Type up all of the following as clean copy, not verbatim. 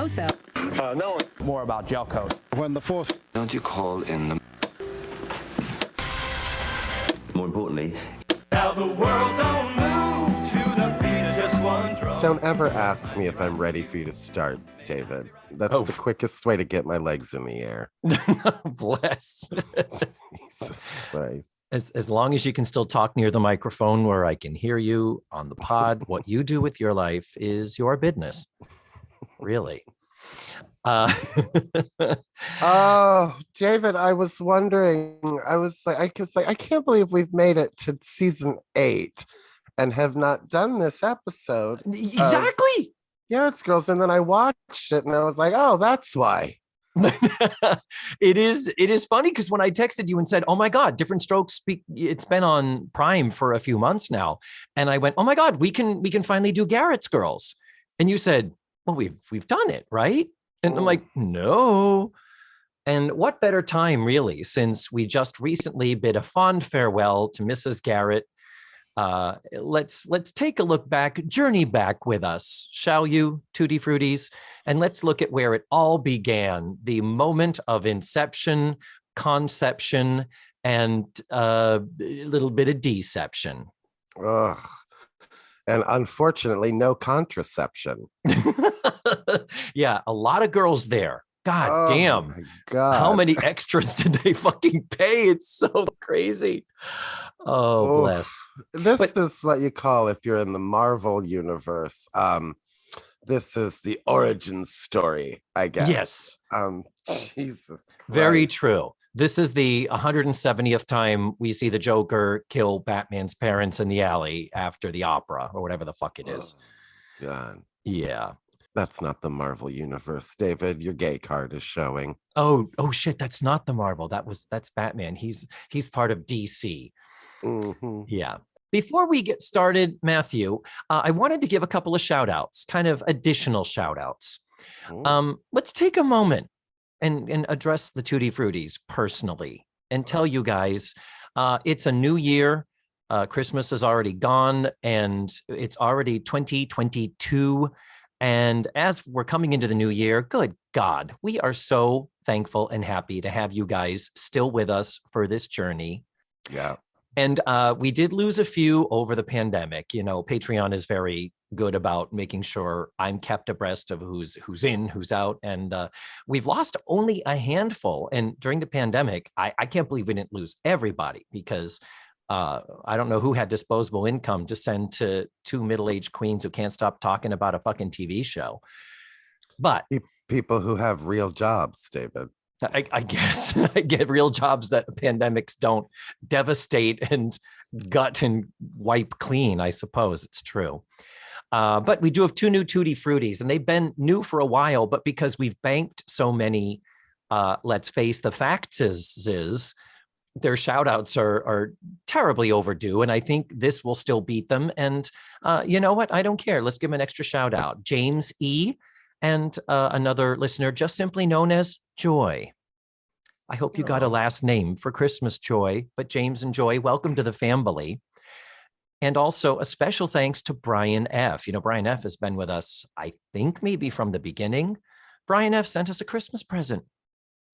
So. No. More about gel coat. When the fourth... Don't you call in the... More importantly... Now the world don't move to the beat of just one drum. Don't ever ask me if I'm ready for you to start, David. That's the quickest way to get my legs in the air. Bless. Jesus Christ. As long as you can still talk near the microphone where I can hear you on the pod, what you do with your life is your business. Really. Oh, David, I was wondering. I can't believe we've made it to season 8 and have not done this episode. Exactly. Garrett's Girls, and then I watched it and I was like, oh, that's why. It is funny because when I texted you and said, oh my God, Different Strokes, it's been on Prime for a few months now. And I went, oh my God, we can finally do Garrett's Girls. And you said, well, we've done it, right? And I'm like, no. And what better time, really, since we just recently bid a fond farewell to Mrs. Garrett. Let's take a look back, journey back with us, shall you, Tutti Fruities? And let's look at where it all began, the moment of inception, conception, and a little bit of deception. Ugh. And unfortunately, no contraception. Yeah, a lot of girls there. God damn. My God. How many extras did they fucking pay? It's so crazy. Oh, bless. This is what you call, if you're in the Marvel universe, this is the origin story, I guess. Yes. Jesus Christ. Very true. This is the 170th time we see the Joker kill Batman's parents in the alley after the opera or whatever the fuck it is. God. Yeah. That's not the Marvel universe, David. Your gay card is showing. Oh shit, that's not the Marvel. That's Batman. He's part of DC. Mm-hmm. Yeah. Before we get started, Matthew, I wanted to give a couple of shout outs, kind of additional shout outs. Let's take a moment and address the Tutti Fruities personally and tell you guys it's a new year. Christmas is already gone and it's already 2022. And as we're coming into the new year, good God, we are so thankful and happy to have you guys still with us for this journey. Yeah. And we did lose a few over the pandemic. You know, Patreon is very good about making sure I'm kept abreast of who's in, who's out. And we've lost only a handful. And during the pandemic, I can't believe we didn't lose everybody because I don't know who had disposable income to send to 2 middle-aged queens who can't stop talking about a fucking TV show. But people who have real jobs, David. I guess I get real jobs that pandemics don't devastate and gut and wipe clean. I suppose it's true. But we do have 2 new Tutti Fruities, and they've been new for a while. But because we've banked so many, let's face the facts, is their shout outs are terribly overdue. And I think this will still beat them. And you know what? I don't care. Let's give them an extra shout out. James E. and another listener just simply known as Joy. I hope you got a last name for Christmas, Joy. But James and Joy, welcome to the family. And also a special thanks to Brian F. You know, Brian F. has been with us, I think, maybe from the beginning. Brian F. sent us a Christmas present.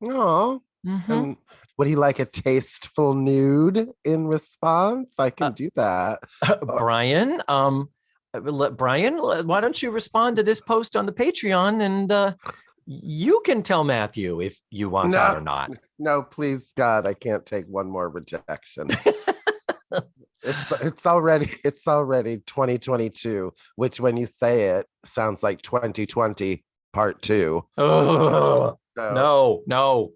Oh. Mm-hmm. And would he like a tasteful nude in response? I can do that. Brian, Brian, why don't you respond to this post on the Patreon and you can tell Matthew if you want that or not. No, please, God, I can't take one more rejection. It's already 2022, which when you say it sounds like 2020 part 2. Oh, so, no.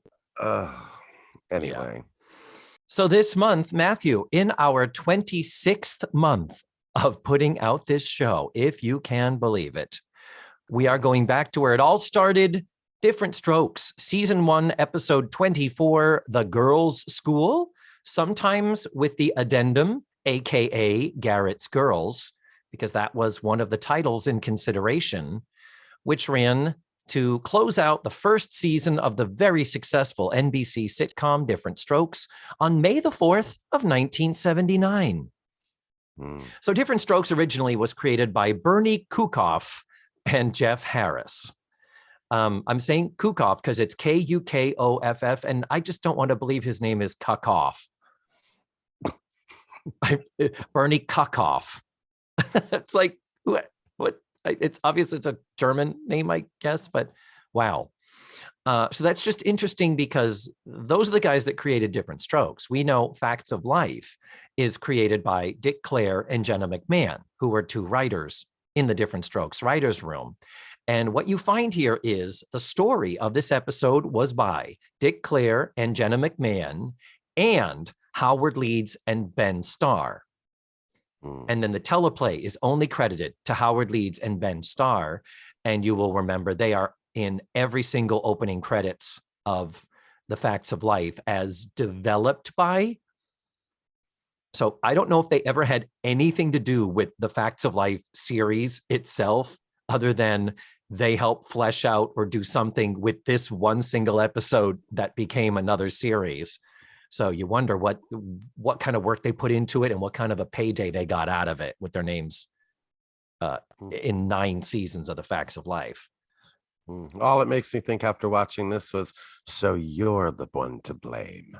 Anyway. Yeah. So this month, Matthew, in our 26th month of putting out this show, if you can believe it, we are going back to where it all started. Different Strokes, season 1, episode 24, The Girls' School, sometimes with the addendum, aka Garrett's Girls, because that was one of the titles in consideration, which ran to close out the first season of the very successful NBC sitcom Different Strokes on May the 4th of 1979. So Different Strokes originally was created by Bernie Kukoff and Jeff Harris. I'm saying Kukoff because it's Kukoff, and I just don't want to believe his name is Kukoff. Bernie Kukoff. It's like, what? It's obvious it's a German name, I guess, but wow. So that's just interesting because those are the guys that created Different Strokes. We know Facts of Life is created by Dick Clare and Jenna McMahon, who were two writers in the Different Strokes writers' room. And what you find here is the story of this episode was by Dick Clare and Jenna McMahon and Howard Leeds and Ben Starr. And then the teleplay is only credited to Howard Leeds and Ben Starr. And you will remember they are in every single opening credits of the Facts of Life as developed by. So I don't know if they ever had anything to do with the Facts of Life series itself, other than they helped flesh out or do something with this one single episode that became another series. So you wonder what kind of work they put into it and what kind of a payday they got out of it with their names in 9 seasons of the Facts of Life. All it makes me think after watching this was, so you're the one to blame.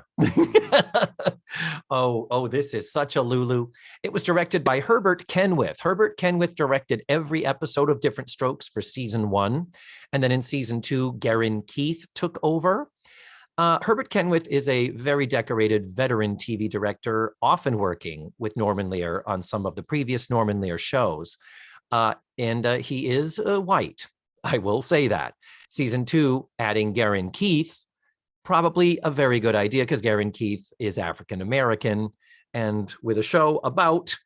Oh, this is such a Lulu. It was directed by Herbert Kenwith. Herbert Kenwith directed every episode of Different Strokes for season 1. And then in season 2, Garen Keith took over. Herbert Kenwith is a very decorated veteran TV director, often working with Norman Lear on some of the previous Norman Lear shows. And he is white. I will say that. Season 2, adding Garen Keith, probably a very good idea because Garen Keith is African-American. And with a show about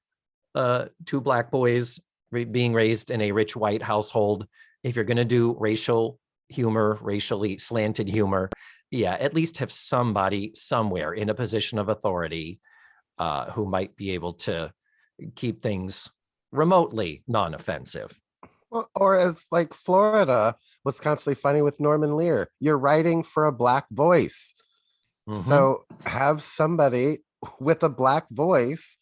2 Black boys being raised in a rich white household, if you're going to do racial humor, racially slanted humor, yeah, at least have somebody somewhere in a position of authority who might be able to keep things remotely non-offensive. Well, or as like Florida was constantly funny with Norman Lear, you're writing for a Black voice. Mm-hmm. So have somebody with a Black voice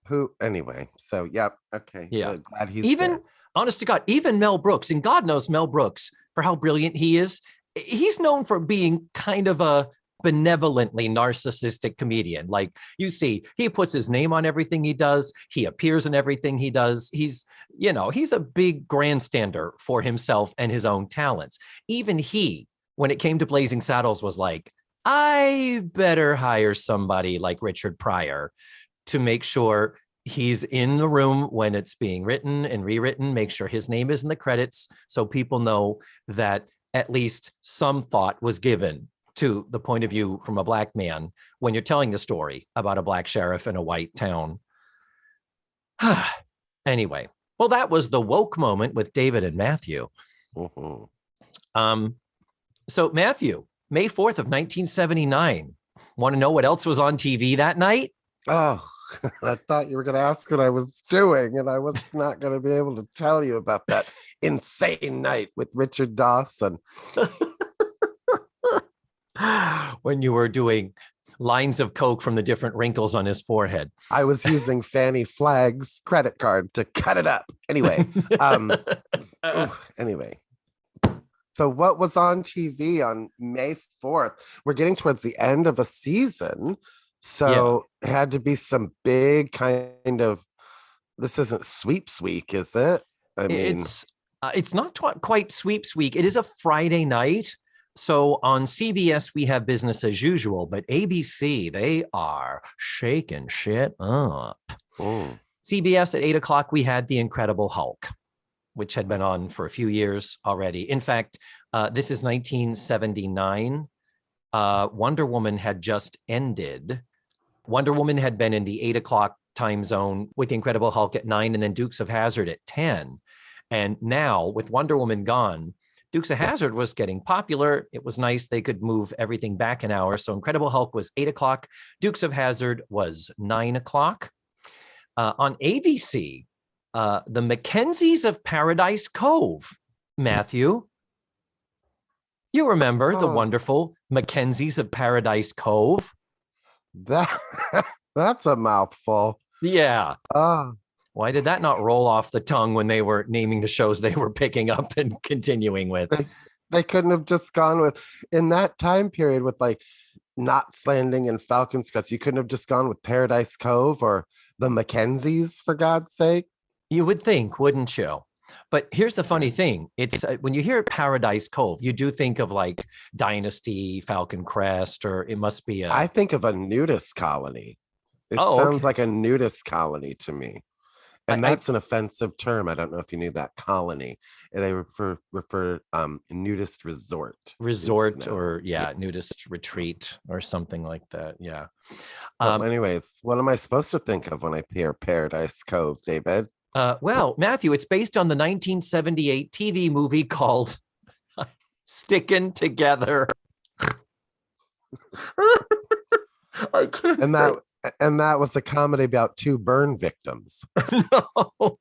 who, anyway, so yep, okay. Yeah. Glad he's even there. Honest to God, even Mel Brooks, and God knows Mel Brooks for how brilliant he is. He's known for being kind of a benevolently narcissistic comedian. Like you see, he puts his name on everything he does. He appears in everything he does. He's a big grandstander for himself and his own talents. Even he, when it came to Blazing Saddles, was like, I better hire somebody like Richard Pryor to make sure he's in the room when it's being written and rewritten, make sure his name is in the credits so people know that at least some thought was given to the point of view from a Black man when you're telling the story about a Black sheriff in a white town. Anyway, well, that was the woke moment with David and Matthew. So Matthew, May 4th of 1979. Want to know what else was on TV that night? Oh, I thought you were going to ask what I was doing, and I was not going to be able to tell you about that insane night with Richard Dawson. When you were doing lines of coke from the different wrinkles on his forehead. I was using Fannie Flagg's credit card to cut it up. Anyway, anyway. So what was on TV on May 4th? We're getting towards the end of a season. So it had to be some big kind of, this isn't sweeps week, is it? I mean, it's not quite sweeps week. It is a Friday night. So on CBS, we have business as usual, but ABC, they are shaking shit up. CBS at 8:00, we had The Incredible Hulk, which had been on for a few years already. In fact, this is 1979. Wonder Woman had just ended. Wonder Woman had been in the 8:00 time zone with The Incredible Hulk at 9 and then Dukes of Hazzard at 10. And now with Wonder Woman gone, Dukes of Hazzard was getting popular. It was nice. They could move everything back an hour. So Incredible Hulk was 8:00. Dukes of Hazzard was 9:00. On ABC, the Mackenzies of Paradise Cove. Matthew, you remember the wonderful Mackenzies of Paradise Cove? That's a mouthful. Yeah. Why did that not roll off the tongue when they were naming the shows they were picking up and continuing with? They couldn't have just gone with in that time period with like Knots Landing and Falcon's Crest. You couldn't have just gone with Paradise Cove or the Mackenzies, for God's sake. You would think, wouldn't you? But here's the funny thing. It's when you hear Paradise Cove, you do think of like Dynasty, Falcon Crest, or it must be a... I think of a nudist colony. It Oh, sounds okay. like a nudist colony to me. And that's an offensive term. I don't know if you knew that, colony. And they refer nudist resort. Or nudist retreat or something like that. Yeah. Well, anyways, what am I supposed to think of when I hear Paradise Cove, David? Well, Matthew, it's based on the 1978 TV movie called Stickin' Together. I can't and that was a comedy about two burn victims. No.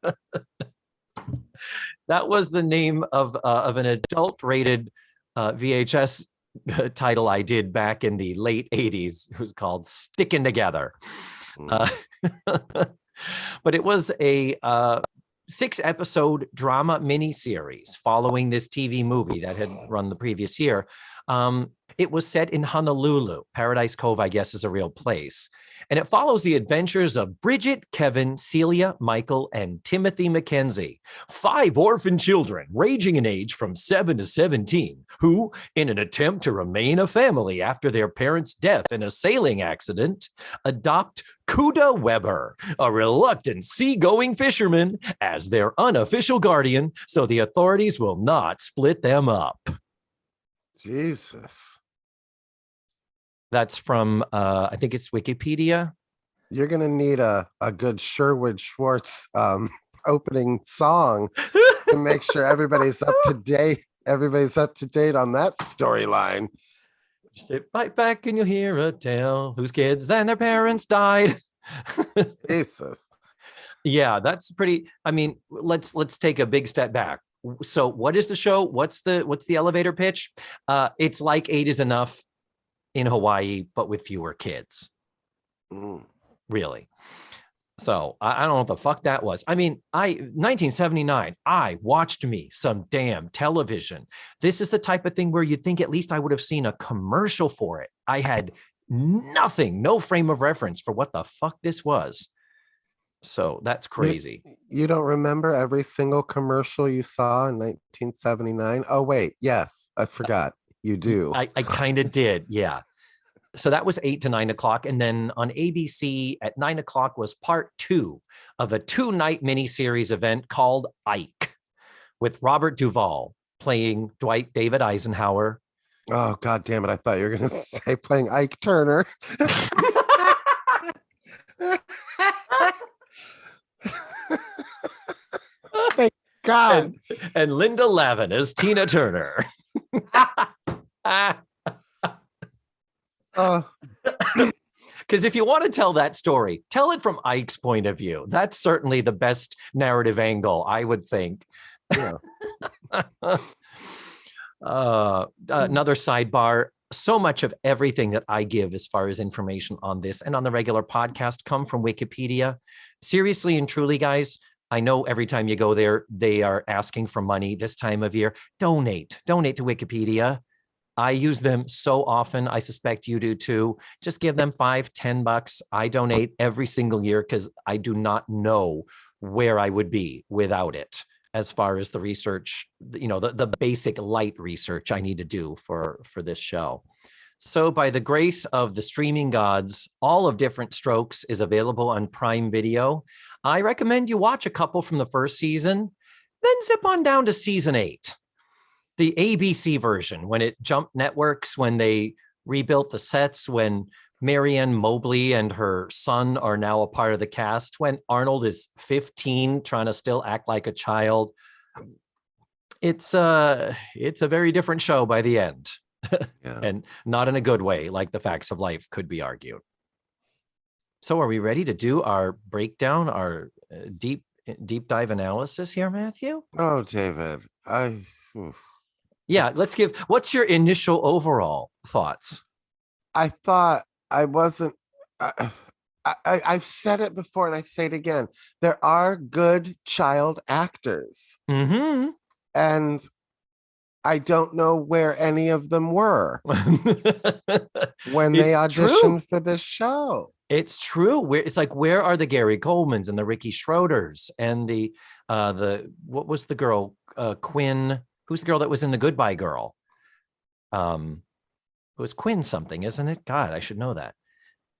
That was the name of an adult-rated VHS title I did back in the late 80s. It was called Stickin' Together. But it was a 6-episode drama miniseries following this TV movie that had run the previous year. It was set in Honolulu. Paradise Cove, I guess, is a real place. And it follows the adventures of Bridget, Kevin, Celia, Michael, and Timothy Mackenzie, 5 orphan children ranging in age from 7 to 17, who, in an attempt to remain a family after their parents' death in a sailing accident, adopt Kuda Weber, a reluctant seagoing fisherman, as their unofficial guardian, so the authorities will not split them up. Jesus. That's from, I think it's Wikipedia. You're going to need a good Sherwood Schwartz opening song to make sure everybody's up to date. Everybody's up to date on that storyline. Sit right back and you'll hear a tale whose kids then their parents died. Jesus. Yeah, that's pretty. I mean, let's take a big step back. So what is the show? What's the elevator pitch? It's like 8 is Enough in Hawaii, but with fewer kids. Really. So I don't know what the fuck that was. I mean, 1979, I watched me some damn television. This is the type of thing where you'd think at least I would have seen a commercial for it. I had nothing, no frame of reference for what the fuck this was. So that's crazy. You don't remember every single commercial you saw in 1979? Oh, wait. Yes, I forgot. You do. I kind of did. Yeah. So that was 8 to 9 o'clock. And then on ABC at 9 o'clock was part 2 of a 2-night miniseries event called Ike, with Robert Duvall playing Dwight David Eisenhower. Oh, God damn it. I thought you were going to say playing Ike Turner. Thank God. And Linda Lavin as Tina Turner. Because if you want to tell that story, tell it from Ike's point of view. That's certainly the best narrative angle, I would think. Yeah. Another sidebar. So much of everything that I give as far as information on this and on the regular podcast come from Wikipedia. Seriously and truly, guys, I know every time you go there, they are asking for money this time of year. Donate to Wikipedia. I use them so often. I suspect you do too. Just give them $5-10. I donate every single year because I do not know where I would be without it. As far as the research, the basic light research I need to do for this show. So by the grace of the streaming gods, all of Different Strokes is available on Prime Video. I recommend you watch a couple from the first season, then zip on down to season 8. The ABC version, when it jumped networks, when they rebuilt the sets, when Marianne Mobley and her son are now a part of the cast, when Arnold is 15 trying to still act like a child. It's a very different show by the end. Yeah. And not in a good way, like The Facts of Life could be argued. So are we ready to do our breakdown, our deep dive analysis here, Matthew? Oh, David, let's give, what's your initial overall thoughts? I thought I wasn't, I've said it before and I say it again. There are good child actors. Mm-hmm. And I don't know where any of them were when they It's auditioned true. for this show. It's true. It's like, where are the Gary Colemans and the Ricky Schroders and the what was the girl, Quinn? Who's the girl that was in the Goodbye Girl? It was Quinn something, isn't it? God, I should know that.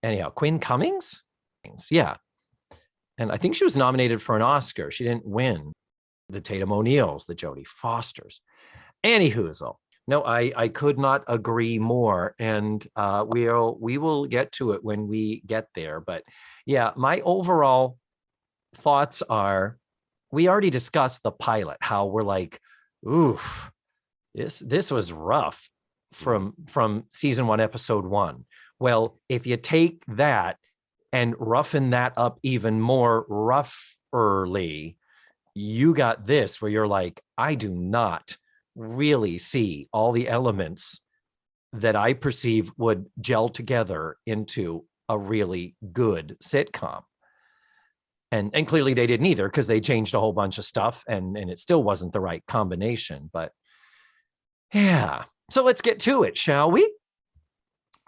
Anyhow, Quinn Cummings? Yeah. And I think she was nominated for an Oscar. She didn't win. The Tatum O'Neills, the Jodie Fosters. Anywhoozle. No, I could not agree more. And we will get to it when we get there. But yeah, my overall thoughts are, we already discussed the pilot, how we're like, oof, this was rough from season 1, episode 1. Well, if you take that and roughen that up even more rougherly, you got this where you're like, I do not really see all the elements that I perceive would gel together into a really good sitcom. And clearly they didn't either, because they changed a whole bunch of stuff and it still wasn't the right combination. But yeah, so let's get to it, shall we?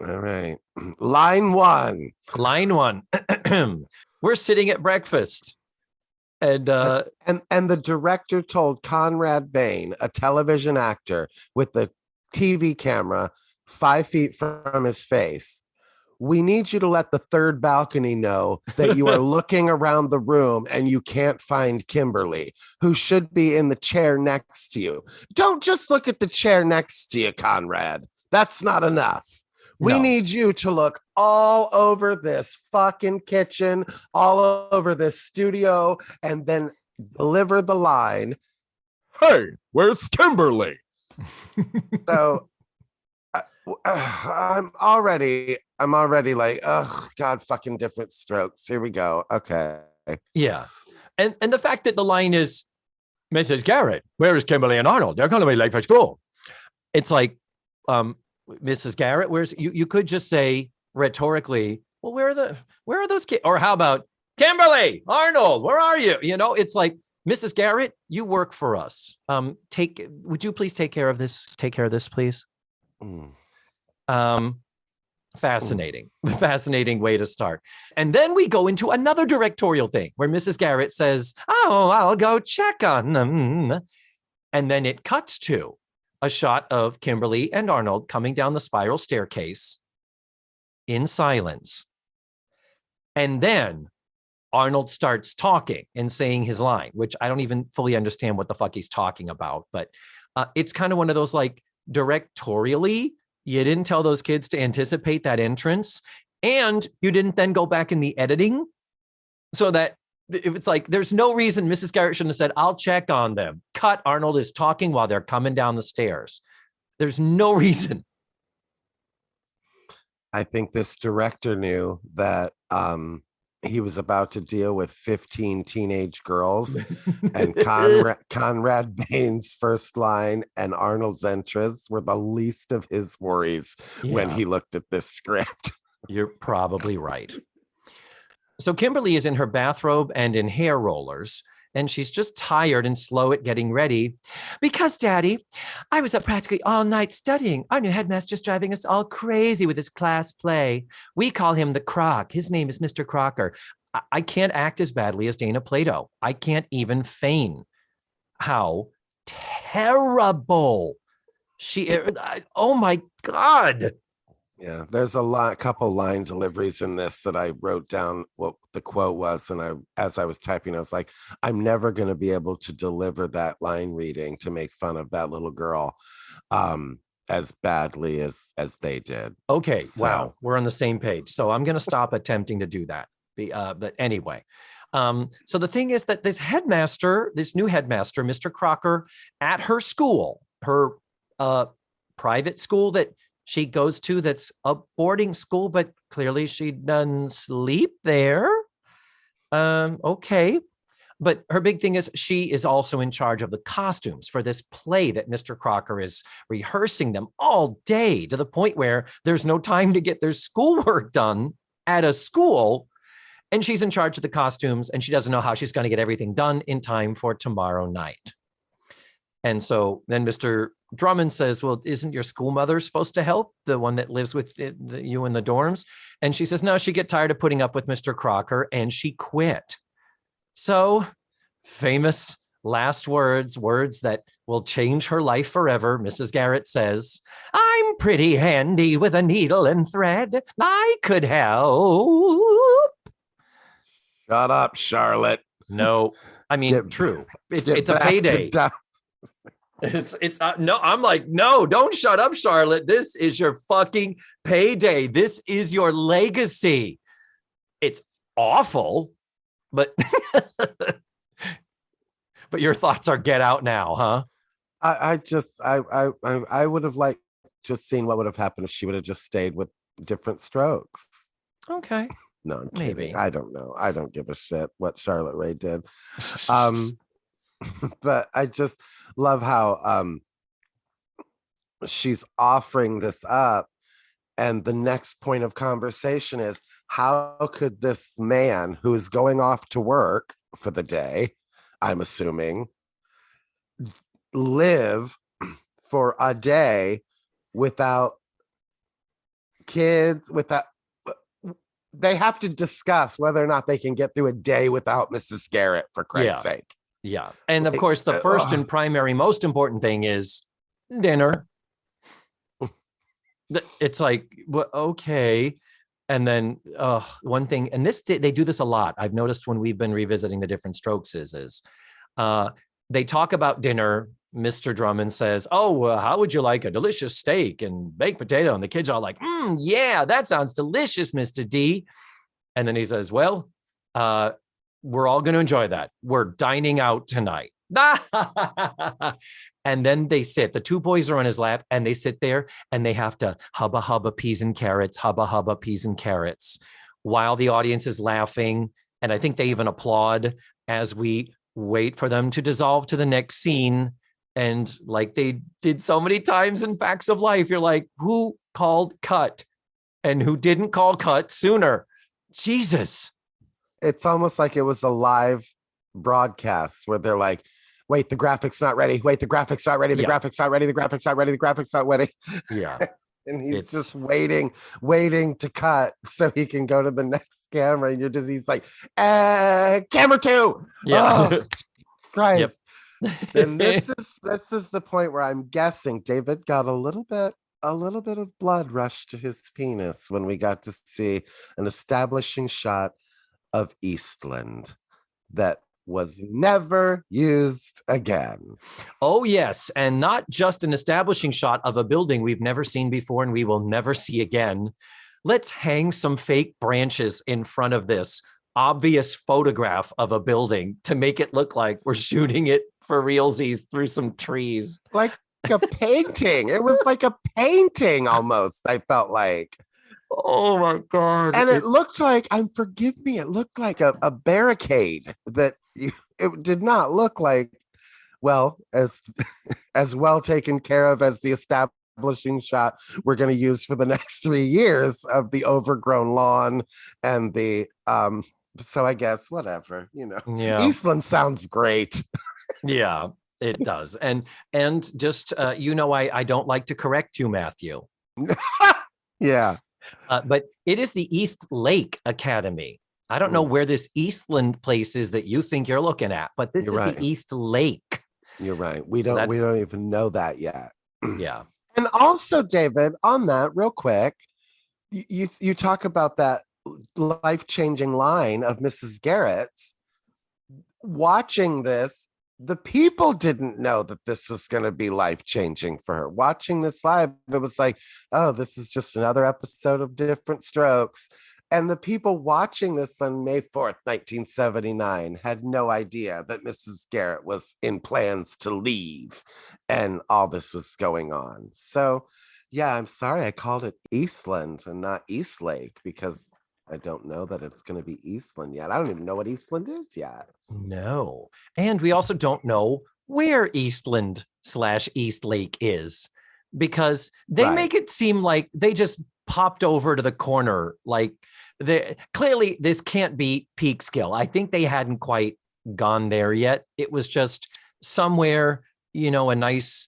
All right. Line 1. Line 1. We're sitting at breakfast. And the director told Conrad Bain, a television actor with the TV camera 5 feet from his face, we need you to let the third balcony know that you are looking around the room and you can't find Kimberly, who should be in the chair next to you. Don't just look at the chair next to you, Conrad. That's not enough. We need you to look all over this fucking kitchen, all over this studio, and then deliver the line, "Hey, where's Kimberly?" So I'm already like, oh God, fucking different strokes. Here we go. Okay. Yeah. And the fact that the line is, "Mrs. Garrett, where is Kimberly and Arnold? They're going to be late for school." It's like, Mrs. Garrett, where's you could just say rhetorically, well, where are those kids? Or how about Kimberly, Arnold, where are you? You know, it's like, Mrs. Garrett, you work for us. Would you please take care of this? Take care of this, please. Fascinating. Fascinating way to start. And then we go into another directorial thing where Mrs. Garrett says, "Oh, I'll go check on them." And then it cuts to a shot of Kimberly and Arnold coming down the spiral staircase in silence. And then Arnold starts talking and saying his line, which I don't even fully understand what the fuck he's talking about. But it's kind of one of those, like, directorially, you didn't tell those kids to anticipate that entrance. And you didn't then go back in the editing so that if it's like, there's no reason Mrs. Garrett shouldn't have said, "I'll check on them." Cut. Arnold is talking while they're coming down the stairs. There's no reason. I think this director knew that he was about to deal with 15 teenage girls, and Conrad Bain's first line and Arnold's entrance were the least of his worries when he looked at this script. You're probably right. So Kimberly is in her bathrobe and in hair rollers, and she's just tired and slow at getting ready. "Because, Daddy, I was up practically all night studying. Our new headmaster's driving us all crazy with his class play. We call him the Croc. His name is Mr. Crocker. I can't act as badly as Dana Plato. I can't even feign how terrible she is. Oh, my God. Yeah, there's a couple line deliveries in this that I wrote down what the quote was, and as I was typing, I was like, I'm never going to be able to deliver that line reading to make fun of that little girl as badly as they did. Okay, so. Wow, we're on the same page. So I'm going to stop attempting to do that. But anyway, so the thing is that this new headmaster, Mr. Crocker, at her school, her private school that she goes to, that's a boarding school, but clearly she doesn't sleep there. Okay. But her big thing is she is also in charge of the costumes for this play that Mr. Crocker is rehearsing them all day, to the point where there's no time to get their schoolwork done at a school. And she's in charge of the costumes, and she doesn't know how she's going to get everything done in time for tomorrow night. And so then Mr. Drummond says, well, isn't your school mother supposed to help? The one that lives with you in the dorms? And she says, no, she get tired of putting up with Mr. Crocker and she quit. So famous last words that will change her life forever. Mrs. Garrett says, I'm pretty handy with a needle and thread. I could help. Shut up, Charlotte. No, I mean, true. It's a payday. No, I'm like, no, don't shut up, Charlotte. This is your fucking payday. This is your legacy. It's awful, but but your thoughts are get out now, huh? I would have liked to have seen what would have happened if she would have just stayed with Different Strokes. Okay. No, I'm Maybe. kidding. I don't know. I don't give a shit what Charlotte Rae did. But I just love how she's offering this up, and the next point of conversation is, how could this man who is going off to work for the day, I'm assuming, live for a day without kids, without, they have to discuss whether or not they can get through a day without Mrs. Garrett, for Christ's sake. Yeah. And of course, the first and primary, most important thing is dinner. It's like, well, okay. And then one thing, and they do this a lot. I've noticed when we've been revisiting the Different Strokes is they talk about dinner. Mr. Drummond says, oh, how would you like a delicious steak and baked potato? And the kids are like, yeah, that sounds delicious, Mr. D. And then he says, well, we're all going to enjoy that. We're dining out tonight. And then they sit, the two boys are on his lap and they sit there and they have to hubba hubba peas and carrots, hubba hubba peas and carrots, while the audience is laughing. And I think they even applaud as we wait for them to dissolve to the next scene. And like they did so many times in Facts of Life, you're like, who called cut and who didn't call cut sooner? Jesus. It's almost like it was a live broadcast where they're like, wait, the graphics not ready. Wait, the graphics not ready. The graphics not ready. The graphics not ready. The graphics not ready. Yeah. And he's just waiting to cut so he can go to the next camera. And he's like, camera 2. Yeah. Oh, Christ. Yep. And this is the point where I'm guessing David got a little bit of blood rushed to his penis when we got to see an establishing shot of Eastland that was never used again. Oh, yes. And not just an establishing shot of a building we've never seen before and we will never see again. Let's hang some fake branches in front of this obvious photograph of a building to make it look like we're shooting it for realsies through some trees. Like a painting. It was like a painting almost, I felt like. Oh my God. And it looked like, forgive me, it looked like a barricade that it did not look like, well, as well taken care of as the establishing shot we're going to use for the next 3 years of the overgrown lawn and the, so I guess whatever, Yeah. Eastland sounds great. Yeah, it does. And just, I don't like to correct you, Matthew. Yeah. But it is the East Lake Academy. I don't know where this Eastland place is that you think you're looking at, but this is the East Lake. You're right. We don't even know that yet. Yeah. And also, David, on that real quick, you talk about that life-changing line of Mrs. Garrett's. Watching this, the people didn't know that this was going to be life-changing for her. Watching this live, it was like, oh, this is just another episode of Different Strokes. And the people watching this on May 4th, 1979, had no idea that Mrs. Garrett was in plans to leave and all this was going on. So, yeah, I'm sorry I called it Eastland and not Eastlake because I don't know that it's going to be Eastland yet. I don't even know what Eastland is yet. No. And we also don't know where Eastland/Eastlake is because they make it seem like they just popped over to the corner. Like clearly this can't be Peekskill. I think they hadn't quite gone there yet. It was just somewhere, a nice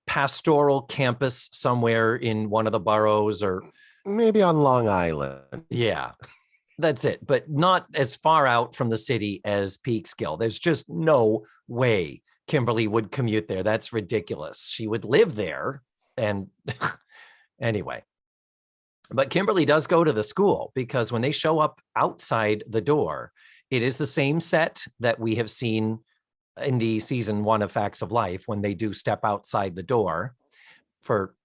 pastoral campus somewhere in one of the boroughs, or maybe on Long Island. Yeah, that's it. But not as far out from the city as Peekskill. There's just no way Kimberly would commute there. That's ridiculous. She would live there. And anyway, but Kimberly does go to the school, because when they show up outside the door, it is the same set that we have seen in the season 1 of Facts of Life, when they do step outside the door, for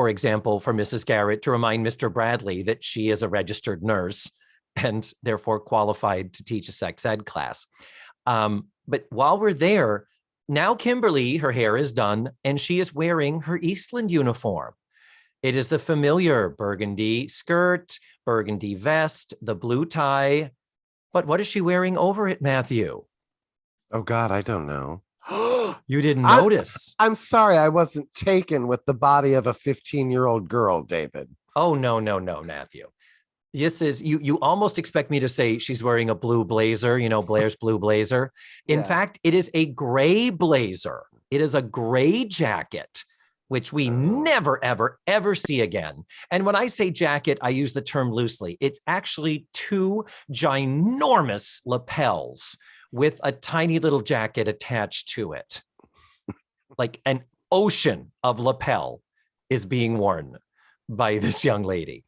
example, for Mrs. Garrett to remind Mr. Bradley that she is a registered nurse and therefore qualified to teach a sex ed class. But while we're there, now Kimberly, her hair is done, and she is wearing her Eastland uniform. It is the familiar burgundy skirt, burgundy vest, the blue tie. But what is she wearing over it, Matthew? Oh, God, I don't know. You didn't notice. I'm sorry, I wasn't taken with the body of a 15-year-old girl, David. Oh, no, Matthew. This is, you almost expect me to say she's wearing a blue blazer, Blair's blue blazer. In fact, it is a gray blazer. It is a gray jacket, which we never, ever, ever see again. And when I say jacket, I use the term loosely. It's actually 2 ginormous lapels with a tiny little jacket attached to it. Like an ocean of lapel is being worn by this young lady.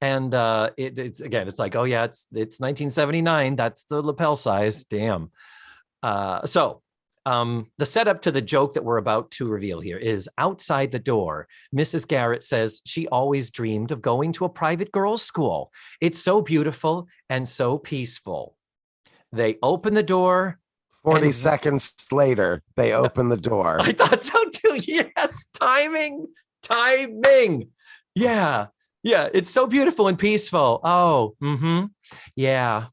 And it's like, oh yeah, it's 1979. That's the lapel size. Damn. So the setup to the joke that we're about to reveal here is outside the door. Mrs. Garrett says she always dreamed of going to a private girls' school. It's so beautiful and so peaceful. They open the door. 40 seconds later, they open the door. I thought so too. Yes. Timing. Yeah. It's so beautiful and peaceful. Oh, yeah.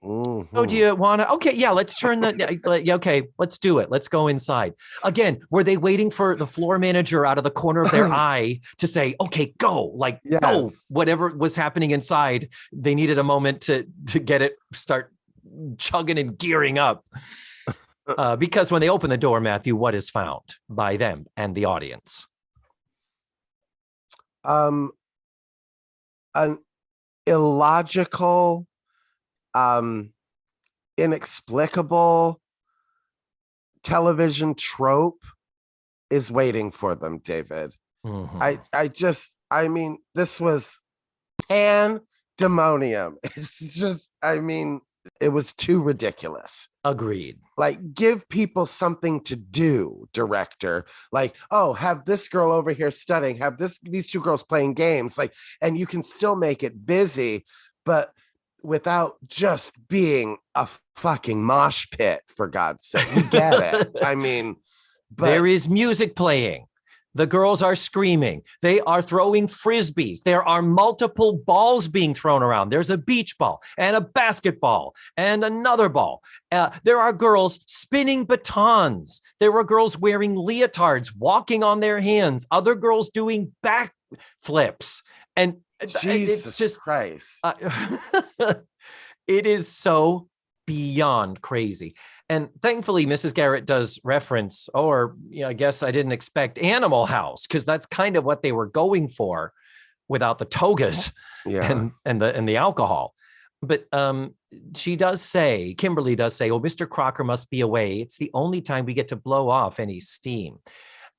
Mm-hmm. Oh, do you want to? Okay, yeah, let's turn the. Okay, let's do it. Let's go inside. Again, were they waiting for the floor manager out of the corner of their eye to say, okay, go, go, whatever was happening inside? They needed a moment to get it, start chugging and gearing up. Because when they open the door, Matthew, what is found by them and the audience? An illogical, inexplicable television trope is waiting for them, David. Mm-hmm. I mean, this was pandemonium. It's just, it was too ridiculous. Agreed. Like, give people something to do, director. Like, oh, have this girl over here studying, have these 2 girls playing games, and you can still make it busy, but without just being a fucking mosh pit, for God's sake. You get it. But there is music playing. The girls are screaming. They are throwing frisbees. There are multiple balls being thrown around. There's a beach ball and a basketball and another ball. There are girls spinning batons. There were girls wearing leotards, walking on their hands. Other girls doing backflips. And Jesus it's just Christ. It is so beyond crazy. And thankfully, Mrs. Garrett does reference, or I guess I didn't expect Animal House, because that's kind of what they were going for without the togas and the alcohol. But Kimberly does say, well, Mr. Crocker must be away. It's the only time we get to blow off any steam.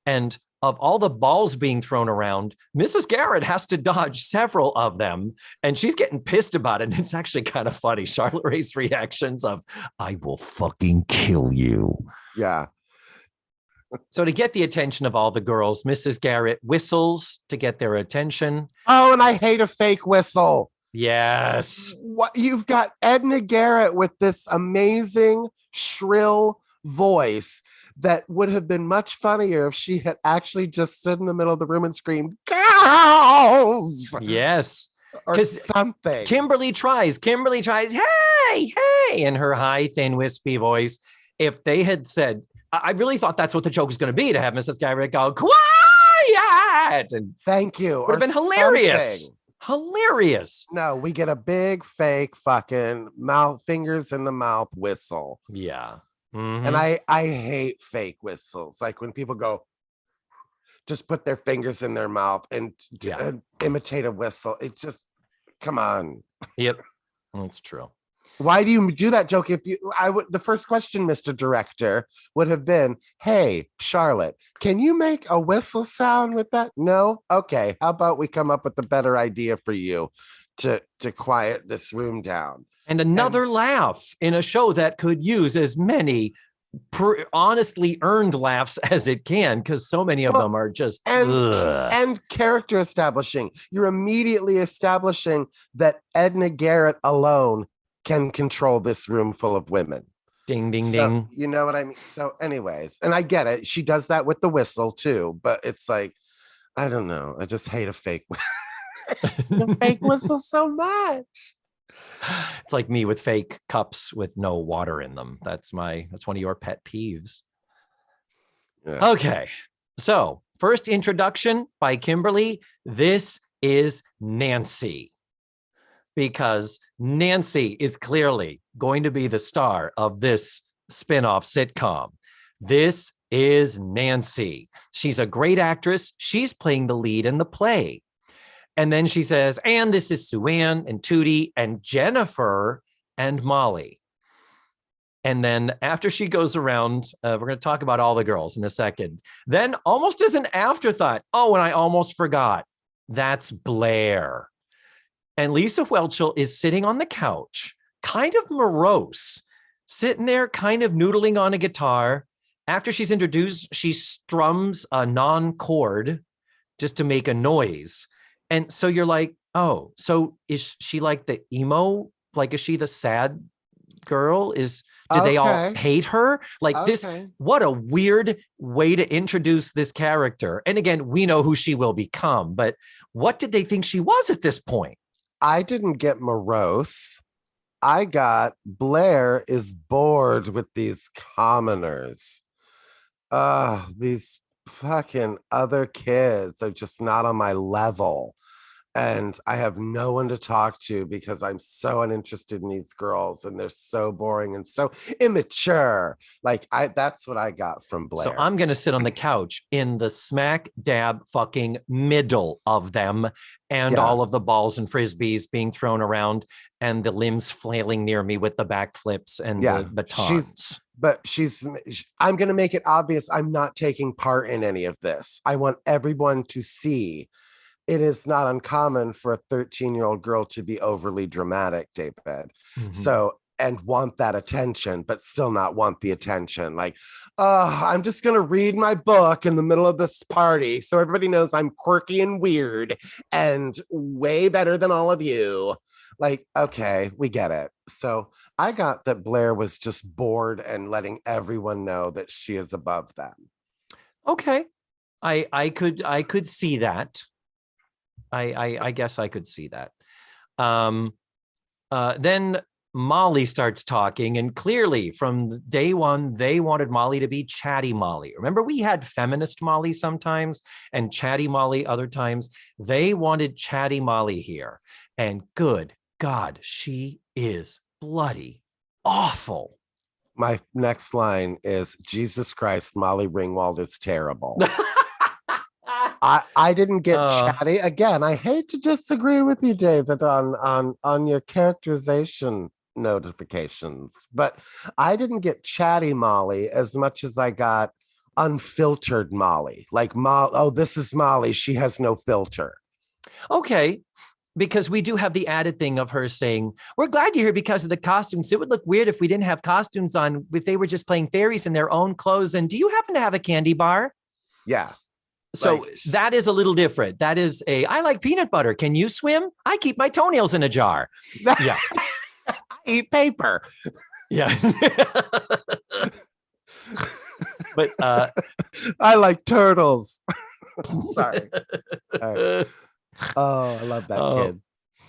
And of all the balls being thrown around, Mrs. Garrett has to dodge several of them, and she's getting pissed about it. And it's actually kind of funny. Charlotte Ray's reactions of, I will fucking kill you. Yeah. So to get the attention of all the girls, Mrs. Garrett whistles to get their attention. Oh, and I hate a fake whistle. Yes. What, you've got Edna Garrett with this amazing shrill voice that would have been much funnier if she had actually just stood in the middle of the room and screamed, girls! Yes. Or something. Kimberly tries, hey, in her high, thin, wispy voice. If they had said, I really thought that's what the joke was going to be, to have Mrs. Garrett go, quiet! And thank you. Would have been hilarious. Something. Hilarious. No, we get a big fake fucking fingers in the mouth whistle. Yeah. And I hate fake whistles. Like when people go, just put their fingers in their mouth and imitate a whistle. It just, come on. Yep, that's true. Why do you do that joke? The first question, Mr. Director, would have been, hey, Charlotte, can you make a whistle sound with that? No? Okay. How about we come up with a better idea for you to quiet this room down? And another laugh in a show that could use as many honestly earned laughs as it can, because so many of them are just and character establishing. You're immediately establishing that Edna Garrett alone can control this room full of women. Ding, ding, So, ding. you know what I mean? So anyways, and I get it. She does that with the whistle too, but it's like, I don't know. I just hate a fake the fake whistle so much. It's like me with fake cups with no water in them. That's one of your pet peeves. Yes. Okay. So first introduction by Kimberly. This is Nancy, because Nancy is clearly going to be the star of this spin-off sitcom. This is Nancy. She's a great actress. She's playing the lead in the play. And then she says, and this is Sue Ann and Tootie and Jennifer and Molly. And then after she goes around, we're going to talk about all the girls in a second. Then almost as an afterthought, oh, and I almost forgot, that's Blair. And Lisa Whelchel is sitting on the couch, kind of morose, sitting there kind of noodling on a guitar. After she's introduced, she strums a non-chord just to make a noise. And so you're like, oh, so is she like the emo? Like, is she the sad girl? Do they all hate her? Like this, what a weird way to introduce this character. And again, we know who she will become, but what did they think she was at this point? I didn't get morose. I got Blair is bored with these commoners. These fucking other kids are just not on my level. And I have no one to talk to because I'm so uninterested in these girls and they're so boring and so immature. Like that's what I got from Blair. So I'm going to sit on the couch in the smack dab fucking middle of them and all of the balls and frisbees being thrown around and the limbs flailing near me with the backflips and the batons. I'm going to make it obvious I'm not taking part in any of this. I want everyone to see it is not uncommon for a 13-year-old girl to be overly dramatic, David. Mm-hmm. So, and want that attention, but still not want the attention. Like, I'm just going to read my book in the middle of this party so everybody knows I'm quirky and weird and way better than all of you. Like, okay, we get it. So I got that Blair was just bored and letting everyone know that she is above them. Okay. I could see that. I guess I could see that. Then Molly starts talking, and clearly from day one, they wanted Molly to be chatty Molly. Remember, we had feminist Molly sometimes and chatty Molly other times. They wanted chatty Molly here. And good God, she is bloody awful. My next line is, Jesus Christ, Molly Ringwald is terrible. I didn't get chatty. Again, I hate to disagree with you, David, on your characterization notifications, but I didn't get chatty Molly as much as I got unfiltered Molly. Like, this is Molly. She has no filter. Okay. Because we do have the added thing of her saying, we're glad you're here because of the costumes. It would look weird if we didn't have costumes on, if they were just playing fairies in their own clothes. And do you happen to have a candy bar? Yeah. So that is a little different. That is I like peanut butter. Can you swim? I keep my toenails in a jar. Yeah. I eat paper. Yeah. But I like turtles. Sorry. Right. Oh, I love that kid.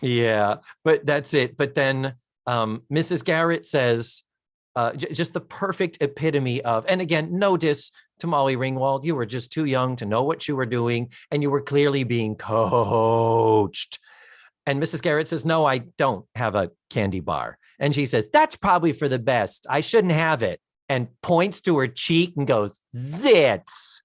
Yeah, but that's it. But then Mrs. Garrett says, just the perfect epitome of, and again, no diss to Molly Ringwald. You were just too young to know what you were doing, and you were clearly being coached. And Mrs. Garrett says, no, I don't have a candy bar. And she says, that's probably for the best. I shouldn't have it. and points to her cheek and goes, "Zits."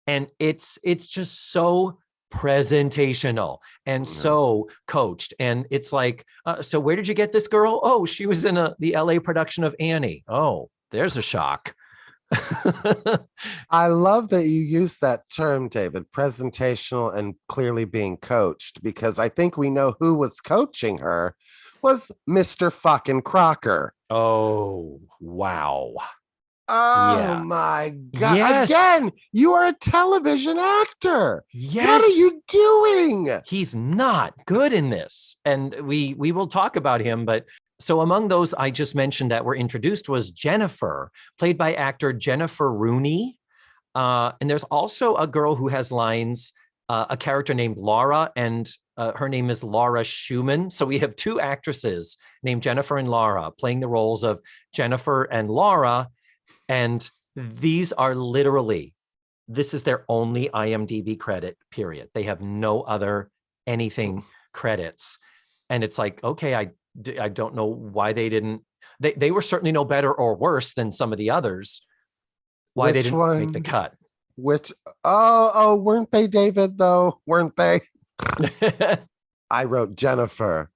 And it's just so presentational and so coached. And it's like, so where did you get this girl? Oh, she was in the LA production of Annie. Oh, there's a shock. I love that you use that term, David, presentational and clearly being coached, because I think we know who was coaching her was Mr. fucking Crocker. Oh, wow. Oh Yeah. my God. Yes. Again, you are a television actor. Yes. What are you doing? He's not good in this. And we will talk about him. But so among those I just mentioned that were introduced was Jennifer, played by actor Jennifer Rooney. And there's also a girl who has lines, a character named Laura, and her name is Laura Schumann. So we have two actresses named Jennifer and Laura playing the roles of Jennifer and Laura. And these are literally, this is their only IMDb credit, period. They have no other anything credits. And it's like, okay, I don't know why they didn't, they were certainly no better or worse than some of the others. Why they didn't make the cut. Weren't they, David, though? Weren't they? I wrote Jennifer.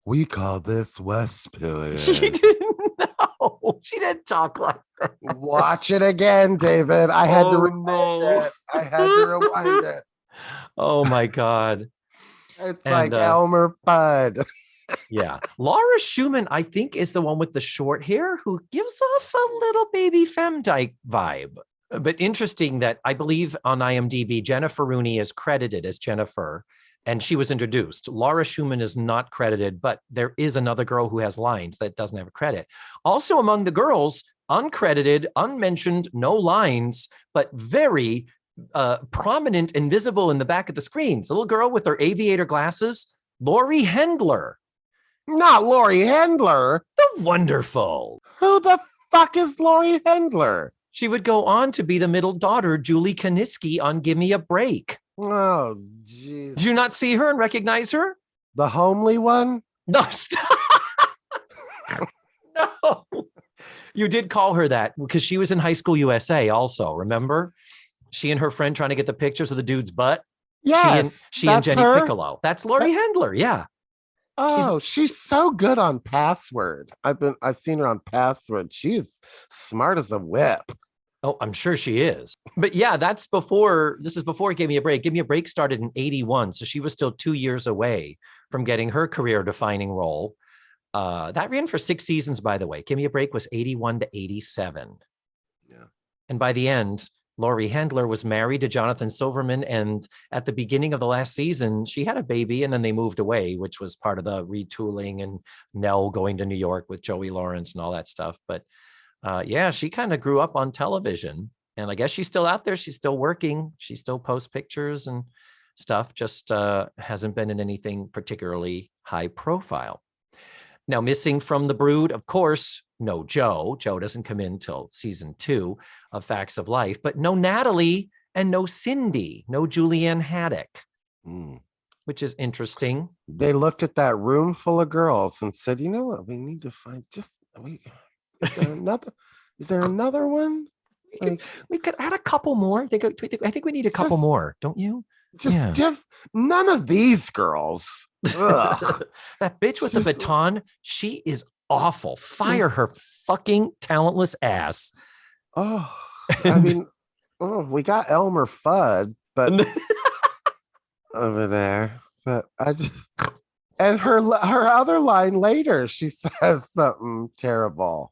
We call this Westpillion. She didn't know. She didn't talk like that. Watch it again, David. I had to rewind it. I had to rewind it. Oh my God. It's like Elmer Fudd. Yeah. Laura Schumann, I think, is the one with the short hair who gives off a little baby femdyke vibe. But interesting that I believe on IMDb, Jennifer Rooney is credited as Jennifer, and she was introduced. Laura Schumann is not credited, but there is another girl who has lines that doesn't have a credit. Also among the girls, uncredited, unmentioned, no lines, but very prominent and visible in the back of the screens. The little girl with her aviator glasses, Lori Hendler. Not Lori Hendler. The wonderful. Who the fuck is Lori Hendler? She would go on to be the middle daughter, Julie Kaniski, on Give Me a Break. Oh, jeez. Did you not see her and recognize her? The homely one? No, stop. No. You did call her that because she was in High School USA also, remember? She and her friend trying to get the pictures of the dude's butt. Yes. She and Jenny Piccolo. That's Lori Hendler, yeah. Oh, she's so good on Password. I've seen her on Password. She's smart as a whip. Oh, I'm sure she is. But yeah, this is before Give Me a Break. Give Me a Break started in 81. So she was still 2 years away from getting her career defining role. That ran for 6 seasons, by the way. Give Me a Break was 81 to 87. Yeah. And by the end, Lori Hendler was married to Jonathan Silverman. And at the beginning of the last season, she had a baby and then they moved away, which was part of the retooling and Nell going to New York with Joey Lawrence and all that stuff. But yeah, she kind of grew up on television and I guess she's still out there. She's still working. She still posts pictures and stuff, just hasn't been in anything particularly high profile. Now, missing from the brood, of course, no Joe. Joe doesn't come in till season 2 of Facts of Life, but no Natalie and no Cindy, no Julianne Haddock, which is interesting. They looked at that room full of girls and said, you know what, we need to find is there another one? We could add a couple more. I think we need a couple more, don't you? None of these girls. Ugh. That bitch with the baton, she is awful. Fire her fucking talentless ass. Oh, I mean, we got Elmer Fudd, but over there. But I just and her other line later, she says something terrible.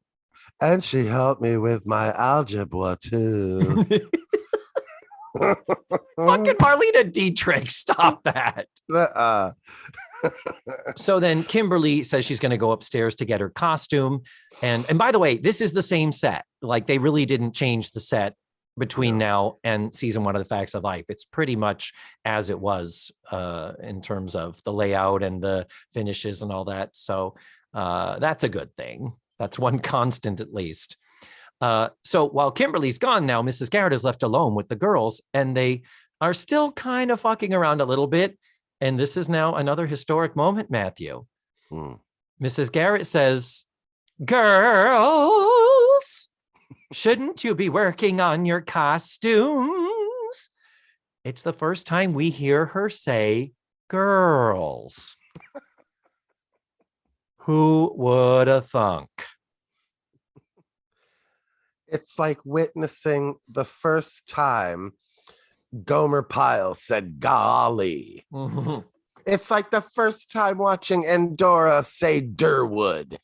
And she helped me with my algebra too. Fucking Marlena Dietrich, stop that. So then Kimberly says she's going to go upstairs to get her costume. And by the way, this is the same set. Like they really didn't change the set between now and season 1 of the Facts of Life. It's pretty much as it was in terms of the layout and the finishes and all that. So that's a good thing. That's one constant at least. So while Kimberly's gone now, Mrs. Garrett is left alone with the girls and they are still kind of fucking around a little bit. And this is now another historic moment, Matthew. Mrs. Garrett says, girls, Shouldn't you be working on your costumes? It's the first time we hear her say girls. Who would have thunk? It's like witnessing the first time Gomer Pyle said golly. Mhm. It's like the first time watching Endora say Durwood.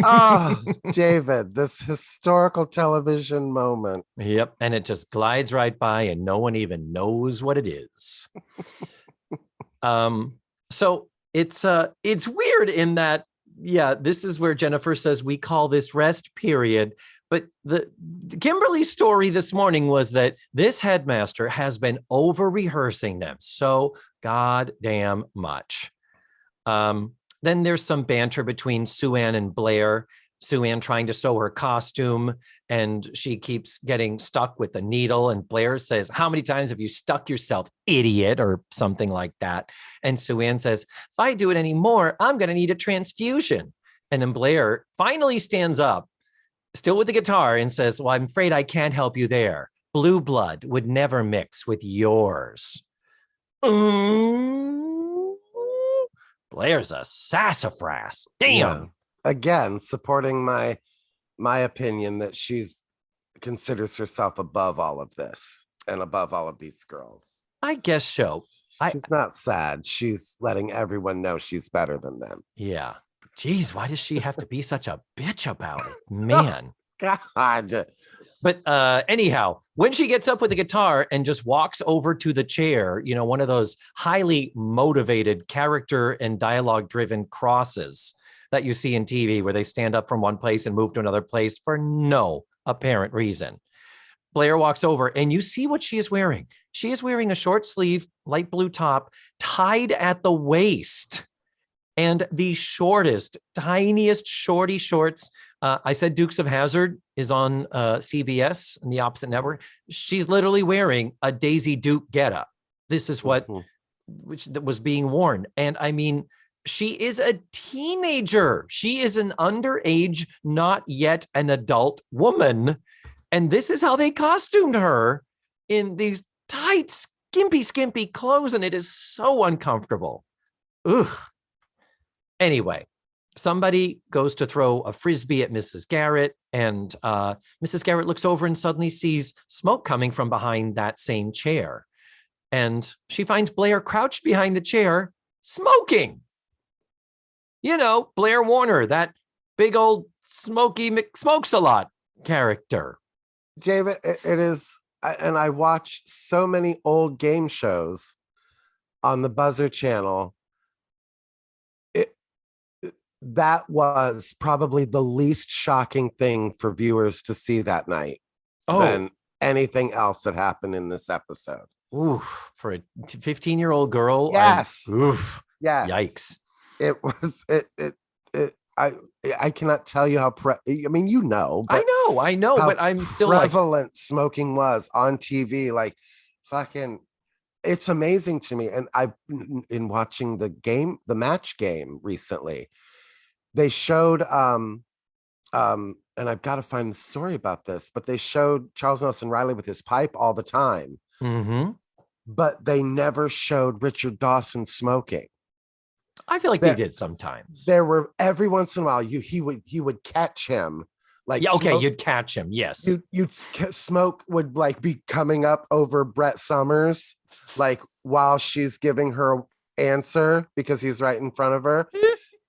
Oh, David, this historical television moment. Yep. And it just glides right by and no one even knows what it is. So it's weird in that, yeah, this is where Jennifer says we call this rest period. But the Kimberly's story this morning was that this headmaster has been over rehearsing them so goddamn much. Then there's some banter between Sue-Ann and Blair. Sue-Ann trying to sew her costume and she keeps getting stuck with the needle. And Blair says, "How many times have you stuck yourself, idiot?" or something like that. And Sue-Ann says, "If I do it anymore, I'm going to need a transfusion." And then Blair finally stands up, still with the guitar, and says, "Well, I'm afraid I can't help you there. Blue blood would never mix with yours." Blair's a sassafras. Damn. Yeah. Again, supporting my opinion that she's considers herself above all of this and above all of these girls. I guess so. She's not sad. She's letting everyone know she's better than them. Yeah. Geez, why does she have to be such a bitch about it? Man. God. But anyhow, when she gets up with the guitar and just walks over to the chair, you know, one of those highly motivated character and dialogue driven crosses that you see in TV where they stand up from one place and move to another place for no apparent reason. Blair walks over and you see what she is wearing. She is wearing a short sleeve, light blue top tied at the waist and the shortest, tiniest shorty shorts. I said Dukes of Hazzard is on CBS in the opposite network. She's literally wearing a Daisy Duke getup. This is what which was being worn. And I mean, she is a teenager. She is an underage, not yet an adult woman. And this is how they costumed her in these tight, skimpy clothes. And it is so uncomfortable. Ugh. Anyway, somebody goes to throw a Frisbee at Mrs. Garrett. And Mrs. Garrett looks over and suddenly sees smoke coming from behind that same chair. And she finds Blair crouched behind the chair, smoking. You know, Blair Warner, that big old Smokey McSmokes-a-lot character. David, it is, and I watch so many old game shows on the Buzzer channel. That was probably the least shocking thing for viewers to see that night than anything else that happened in this episode. Oof, for a 15-year-old girl. Yes. Oof. Yes. Yikes. It was I cannot tell you how I mean, you know, but I know, but I'm still prevalent smoking was on TV. Like, fucking, it's amazing to me. And in watching the match game recently, they showed and I've got to find the story about this, but they showed Charles Nelson Riley with his pipe all the time. Mm-hmm. But they never showed Richard Dawson smoking. I feel like they did sometimes. There were every once in a while he would catch him, like, yeah, okay, you'd catch him. Yes, you'd smoke would like be coming up over Brett Summers, like while she's giving her answer because he's right in front of her.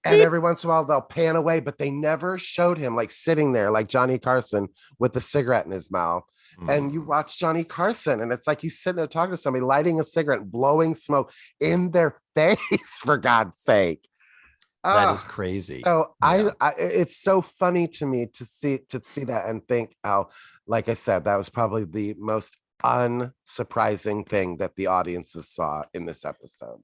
And every once in a while they'll pan away, but they never showed him like sitting there like Johnny Carson with a cigarette in his mouth. And you watch Johnny Carson and it's like he's sitting there talking to somebody, lighting a cigarette, blowing smoke in their face, for God's sake. That is crazy. So yeah. I it's so funny to me to see that and think how, like I said, that was probably the most unsurprising thing that the audiences saw in this episode.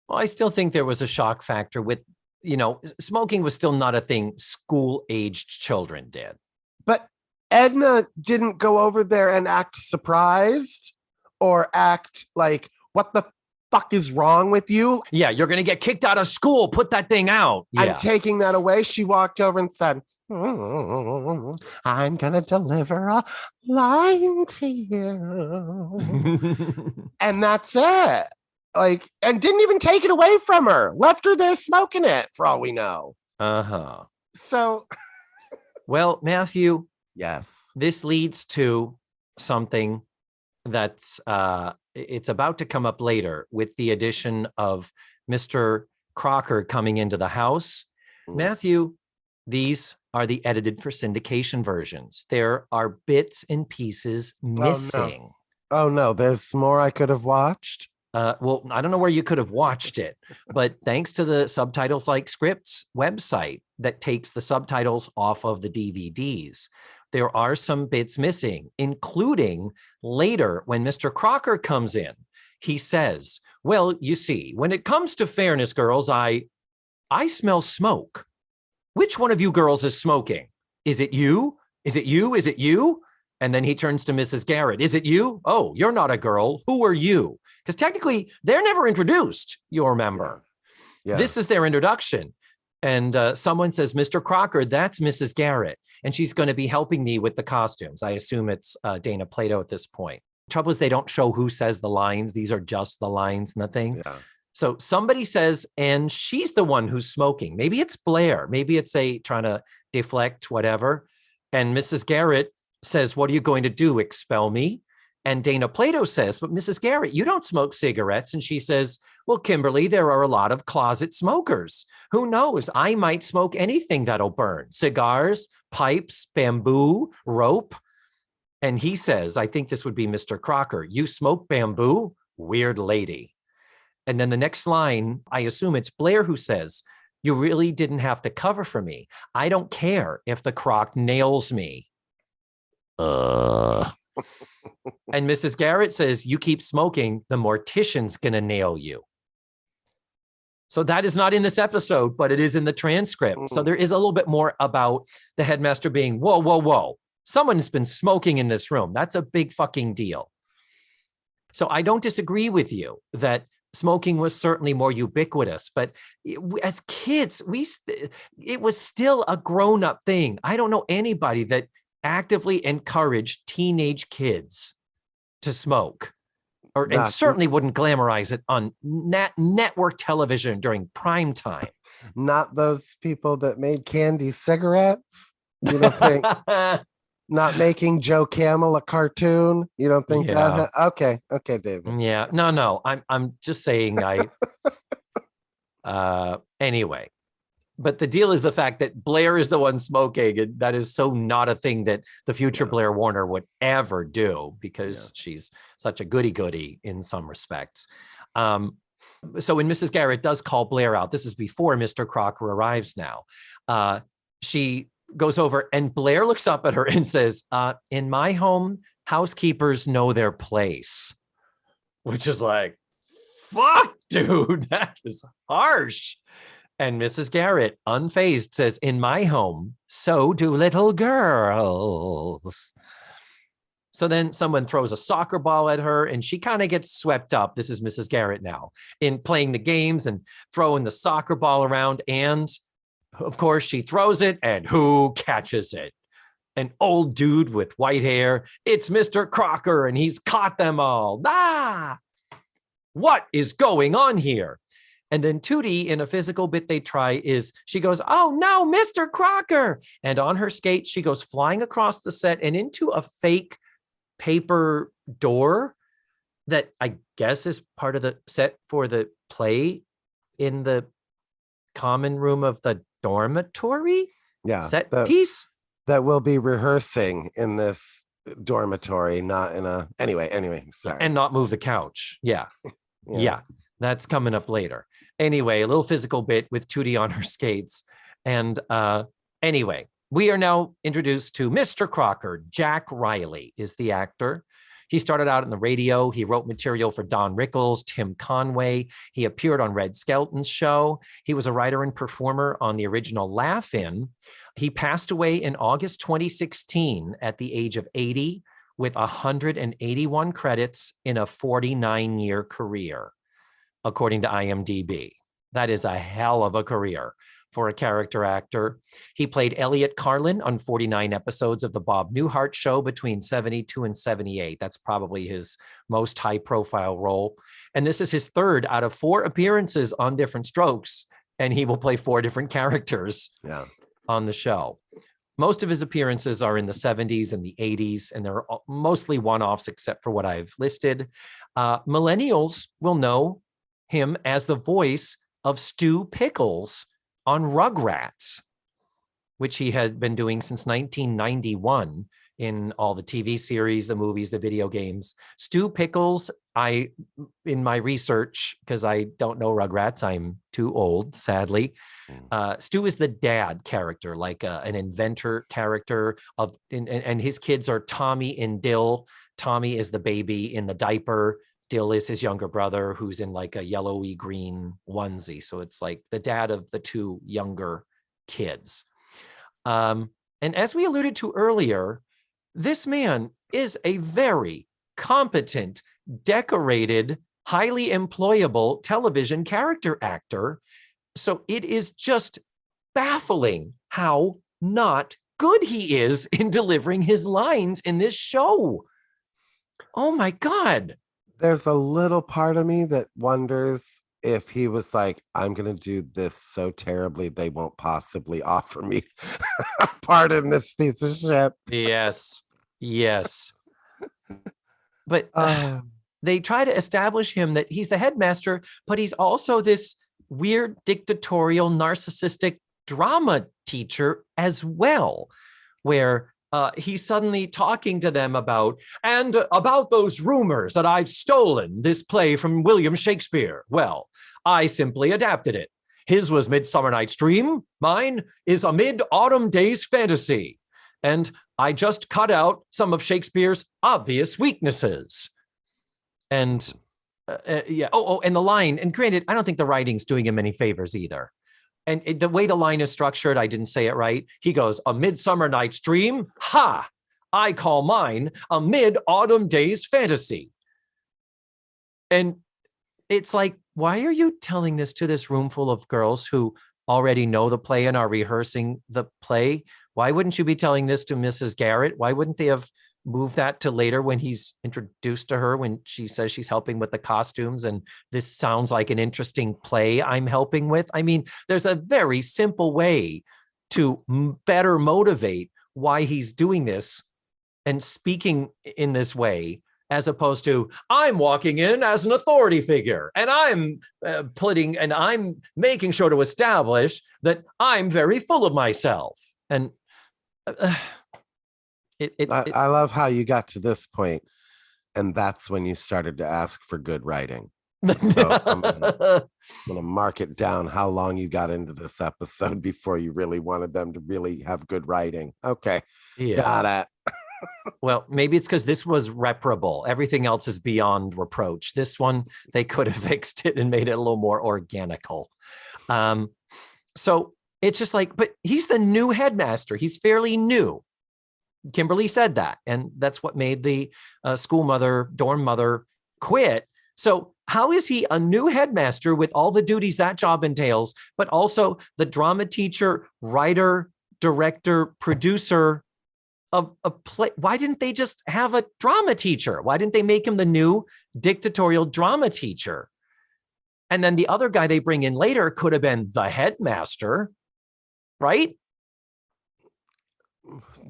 Well, I still think there was a shock factor with, you know, smoking was still not a thing school-aged children did. But Edna didn't go over there and act surprised or act like, what the fuck is wrong with you? Yeah, you're going to get kicked out of school. Put that thing out. Yeah. I'm taking that away. She walked over and said, I'm going to deliver a line to you. And that's it. Like, and didn't even take it away from her. Left her there smoking it for all we know. Uh-huh. So, well, Matthew, yes, this leads to something that's it's about to come up later with the addition of Mr. Crocker coming into the house. Matthew, these are the edited for syndication versions. There are bits and pieces missing. Oh no, there's more I could have watched. Well, I don't know where you could have watched it, but thanks to the Subtitles Like Scripts website that takes the subtitles off of the DVDs, there are some bits missing, including later when Mr. Crocker comes in. He says, well, you see, when it comes to fairness, girls, I smell smoke. Which one of you girls is smoking? Is it you? Is it you? Is it you? And then he turns to Mrs. Garrett. Is it you? Oh, you're not a girl. Who are you? Because technically, they're never introduced, you'll remember. Yeah. This is their introduction. And someone says, Mr. Crocker, that's Mrs. Garrett. And she's going to be helping me with the costumes. I assume it's Dana Plato at this point. Trouble is they don't show who says the lines. These are just the lines in the thing. Yeah. So somebody says, and she's the one who's smoking. Maybe it's Blair. Maybe it's trying to deflect, whatever. And Mrs. Garrett says, what are you going to do? Expel me? And Dana Plato says, but Mrs. Garrett, you don't smoke cigarettes. And she says, well, Kimberly, there are a lot of closet smokers. Who knows? I might smoke anything that'll burn. Cigars, pipes, bamboo, rope. And he says, I think this would be Mr. Crocker. You smoke bamboo? Weird lady. And then the next line, I assume it's Blair who says, you really didn't have to cover for me. I don't care if the croc nails me. And Mrs. Garrett says, you keep smoking, the mortician's going to nail you. So that is not in this episode, but it is in the transcript. So there is a little bit more about the headmaster being, whoa, whoa, whoa. Someone's been smoking in this room. That's a big fucking deal. So I don't disagree with you that smoking was certainly more ubiquitous, but as kids, it was still a grown-up thing. I don't know anybody that actively encouraged teenage kids to smoke, and certainly wouldn't glamorize it on network television during prime time. Not those people that made candy cigarettes. You don't think? Not making Joe Camel a cartoon. You don't think that? Okay, David. Yeah, no. I'm just saying. Anyway. But the deal is the fact that Blair is the one smoking, and that is so not a thing that the future Blair Warner would ever do, because she's such a goody-goody in some respects. So when Mrs. Garrett does call Blair out, this is before Mr. Crocker arrives now, she goes over and Blair looks up at her and says, in my home, housekeepers know their place, which is like, fuck, dude, that is harsh. And Mrs. Garrett, unfazed, says, in my home, so do little girls. So then someone throws a soccer ball at her and she kind of gets swept up. This is Mrs. Garrett now in playing the games and throwing the soccer ball around. And of course, she throws it, and who catches it? An old dude with white hair. It's Mr. Crocker, and he's caught them all. Ah! What is going on here? And then Tootie, in a physical bit they try, she goes, oh no, Mr. Crocker. And on her skates, she goes flying across the set and into a fake paper door that I guess is part of the set for the play in the common room of the dormitory. Yeah. Set piece. That will be rehearsing in this dormitory, not in a... Anyway, sorry. And not move the couch. Yeah. Yeah. That's coming up later. Anyway, a little physical bit with Tootie on her skates. And anyway, we are now introduced to Mr. Crocker. Jack Riley is the actor. He started out in the radio. He wrote material for Don Rickles, Tim Conway. He appeared on Red Skelton's show. He was a writer and performer on the original Laugh-In. He passed away in August 2016 at the age of 80 with 181 credits in a 49-year career. according to IMDb. That is a hell of a career for a character actor. He played Elliot Carlin on 49 episodes of the Bob Newhart Show between 72 and 78. That's probably his most high-profile role. And this is his third out of 4 appearances on Different Strokes, and he will play 4 different characters on the show. Most of his appearances are in the 70s and the 80s, and they're mostly one-offs except for what I've listed. Millennials will know him as the voice of Stu Pickles on Rugrats, which he had been doing since 1991 in all the TV series, the movies, the video games. Stu Pickles, in my research, because I don't know Rugrats, I'm too old, sadly. Stu is the dad character, like an inventor character and his kids are Tommy and Dill. Tommy is the baby in the diaper. Dill is his younger brother who's in like a yellowy green onesie. So it's like the dad of the 2 younger kids. And as we alluded to earlier, this man is a very competent, decorated, highly employable television character actor. So it is just baffling how not good he is in delivering his lines in this show. Oh my God. There's a little part of me that wonders if he was like, I'm going to do this so terribly, they won't possibly offer me a part in this piece of shit. Yes. But they try to establish him that he's the headmaster, but he's also this weird, dictatorial, narcissistic drama teacher as well, where he's suddenly talking to them about those rumors that I've stolen this play from William Shakespeare. Well, I simply adapted it. His was Midsummer Night's Dream. Mine is A Mid-Autumn Day's Fantasy. And I just cut out some of Shakespeare's obvious weaknesses. And and the line, and granted, I don't think the writing's doing him any favors either. And the way the line is structured, I didn't say it right. He goes, A Midsummer Night's Dream? Ha! I call mine A Mid-Autumn Day's Fantasy. And it's like, why are you telling this to this room full of girls who already know the play and are rehearsing the play? Why wouldn't you be telling this to Mrs. Garrett? Why wouldn't they have moved that to later when he's introduced to her, when she says she's helping with the costumes and this sounds like an interesting play I'm helping with? I mean, there's a very simple way to better motivate why he's doing this and speaking in this way, as opposed to, I'm walking in as an authority figure and I'm I'm making sure to establish that I'm very full of myself. And I love how you got to this point, and that's when you started to ask for good writing. So I'm gonna mark it down how long you got into this episode before you really wanted them to really have good writing. Okay, got it. Well, maybe it's because this was reparable. Everything else is beyond reproach. This one, they could have fixed it and made it a little more organical. So it's just like, but he's the new headmaster. He's fairly new. Kimberly said that, and that's what made the dorm mother quit. So how is he a new headmaster with all the duties that job entails, but also the drama teacher, writer, director, producer of a play? Why didn't they just have a drama teacher? Why didn't they make him the new dictatorial drama teacher? And then the other guy they bring in later could have been the headmaster, right?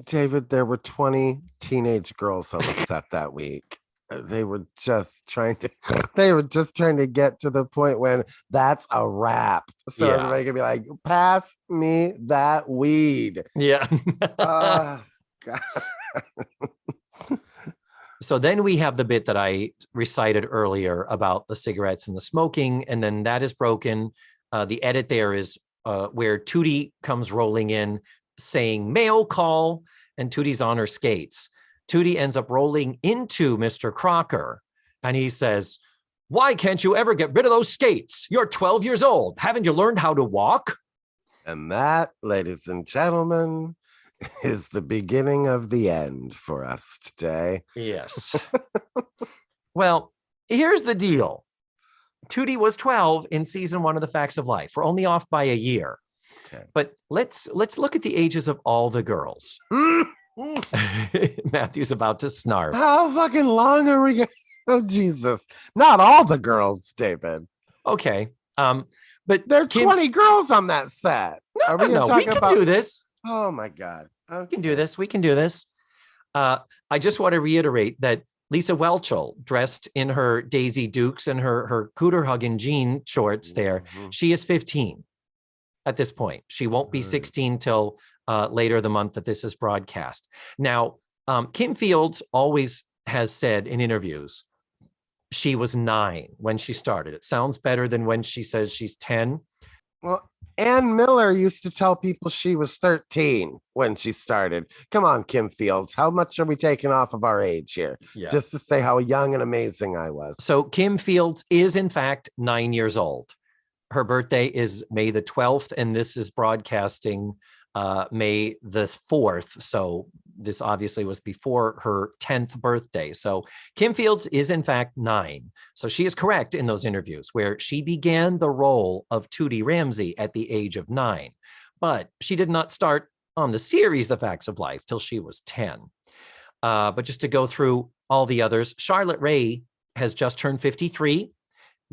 David, there were 20 teenage girls on the set that week. They were just trying to get to the point when that's a wrap. So everybody can be like, pass me that weed. Yeah. God. So then we have the bit that I recited earlier about the cigarettes and the smoking, and then that is broken. The edit there is where Tootie comes rolling in saying mail call, and Tootie's on her skates. Tootie ends up rolling into Mr. Crocker, and he says, why can't you ever get rid of those skates? You're 12 years old. Haven't you learned how to walk? And that, ladies and gentlemen, is the beginning of the end for us today. Yes. Well, here's the deal. Tootie was 12 in season 1 of The Facts of Life. We're only off by a year. Okay. But let's look at the ages of all the girls. Matthew's about to snarf. How fucking long are we going? Oh, Jesus. Not all the girls, David. Okay. But there are 20 girls on that set. No, we can do this. Oh my God. Okay. We can do this. I just want to reiterate that Lisa Welchel, dressed in her Daisy Dukes and her cooter hugging jean shorts there, she is 15 at this point. She won't be 16 till later the month that this is broadcast. Now, Kim Fields always has said in interviews, she was 9 when she started. It sounds better than when she says she's 10. Well, Ann Miller used to tell people she was 13 when she started. Come on, Kim Fields. How much are we taking off of our age here? Yeah. Just to say how young and amazing I was. So Kim Fields is, in fact, 9 years old. Her birthday is May the 12th, and this is broadcasting May the 4th. So this obviously was before her 10th birthday. So Kim Fields is in fact 9. So she is correct in those interviews where she began the role of Tootie Ramsey at the age of 9. But she did not start on the series The Facts of Life till she was 10. But just to go through all the others, Charlotte Rae has just turned 53.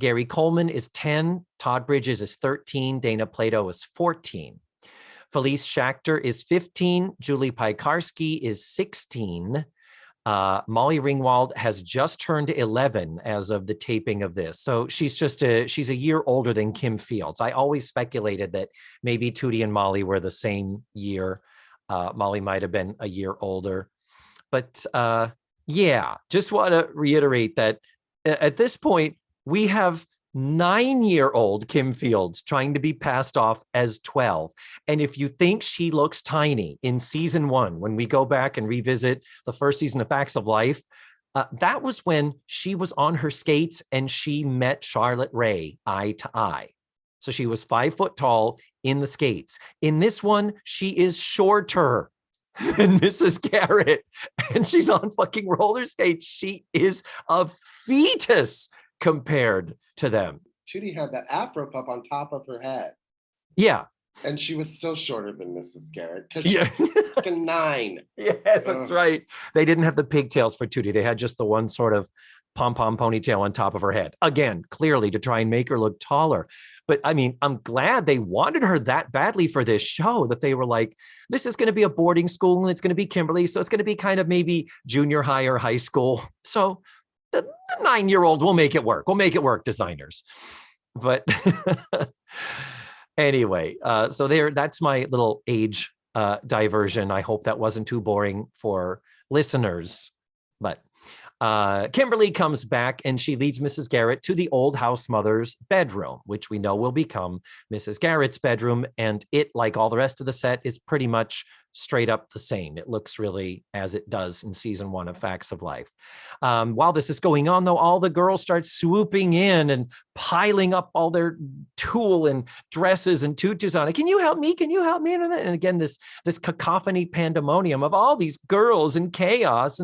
Gary Coleman is 10. Todd Bridges is 13. Dana Plato is 14. Felice Schachter is 15. Julie Piekarski is 16. Molly Ringwald has just turned 11 as of the taping of this. So she's a year older than Kim Fields. I always speculated that maybe Tootie and Molly were the same year. Molly might have been a year older. But yeah, just want to reiterate that at this point, we have 9-year-old Kim Fields trying to be passed off as 12. And if you think she looks tiny in season 1, when we go back and revisit the first season of Facts of Life, that was when she was on her skates and she met Charlotte Rae eye to eye. So she was 5 foot tall in the skates. In this one, she is shorter than Mrs. Garrett, and she's on fucking roller skates. She is a fetus compared to them. Tootie had that afro puff on top of her head. Yeah. And she was still shorter than Mrs. Garrett because Yeah. she's fucking 9. Yes, that's right. They didn't have the pigtails for Tootie. They had just the one sort of pom-pom ponytail on top of her head. Again, clearly to try and make her look taller. But I mean, I'm glad they wanted her that badly for this show that they were like, this is going to be a boarding school and it's going to be Kimberly. So it's going to be kind of maybe junior high or high school. So the 9-year-old will make it work. We'll make it work, designers. But anyway, so that's my little age diversion. I hope that wasn't too boring for listeners. But Kimberly comes back and she leads Mrs. Garrett to the old house mother's bedroom, which we know will become Mrs. Garrett's bedroom. And it, like all the rest of the set, is pretty much straight up the same. It looks really as it does in season 1 of Facts of Life. While this is going on, though, all the girls start swooping in and piling up all their tulle and dresses and tutus on it. Can you help me? Can you help me? And again, this cacophony pandemonium of all these girls and chaos.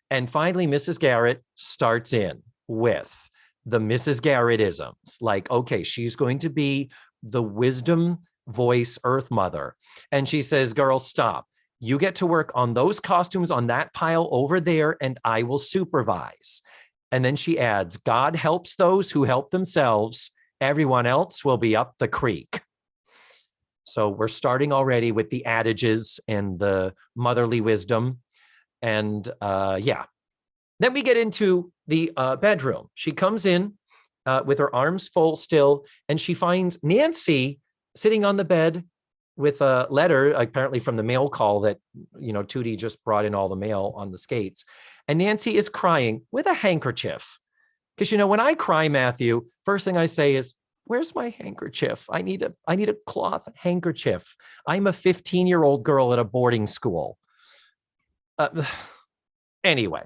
And finally, Mrs. Garrett starts in with the Mrs. Garrett-isms. Like, okay, she's going to be the wisdom voice Earth Mother. And she says, girls, stop. You get to work on those costumes on that pile over there, and I will supervise. And then she adds, God helps those who help themselves. Everyone else will be up the creek. So we're starting already with the adages and the motherly wisdom. And yeah, then we get into the bedroom. She comes in with her arms full still, and she finds Nancy sitting on the bed with a letter, apparently from the mail call that, Tootie just brought in all the mail on the skates. And Nancy is crying with a handkerchief. Because, when I cry, Matthew, first thing I say is, where's my handkerchief? I need a cloth handkerchief. I'm a 15-year-old girl at a boarding school. Anyway,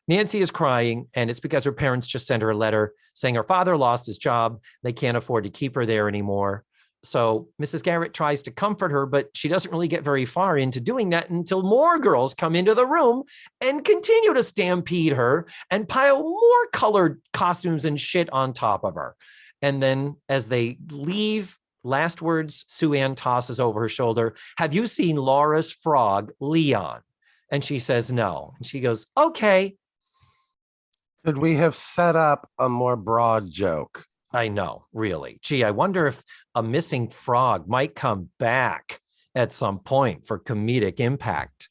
Nancy is crying, and it's because her parents just sent her a letter saying her father lost his job. They can't afford to keep her there anymore. So Mrs. Garrett tries to comfort her, but she doesn't really get very far into doing that until more girls come into the room and continue to stampede her and pile more colored costumes and shit on top of her. And then as they leave, last words, Sue Ann tosses over her shoulder, "Have you seen Laura's frog, Leon?" And she says no. And she goes, "Okay." Could we have set up a more broad joke? I know, really. Gee, I wonder if a missing frog might come back at some point for comedic impact.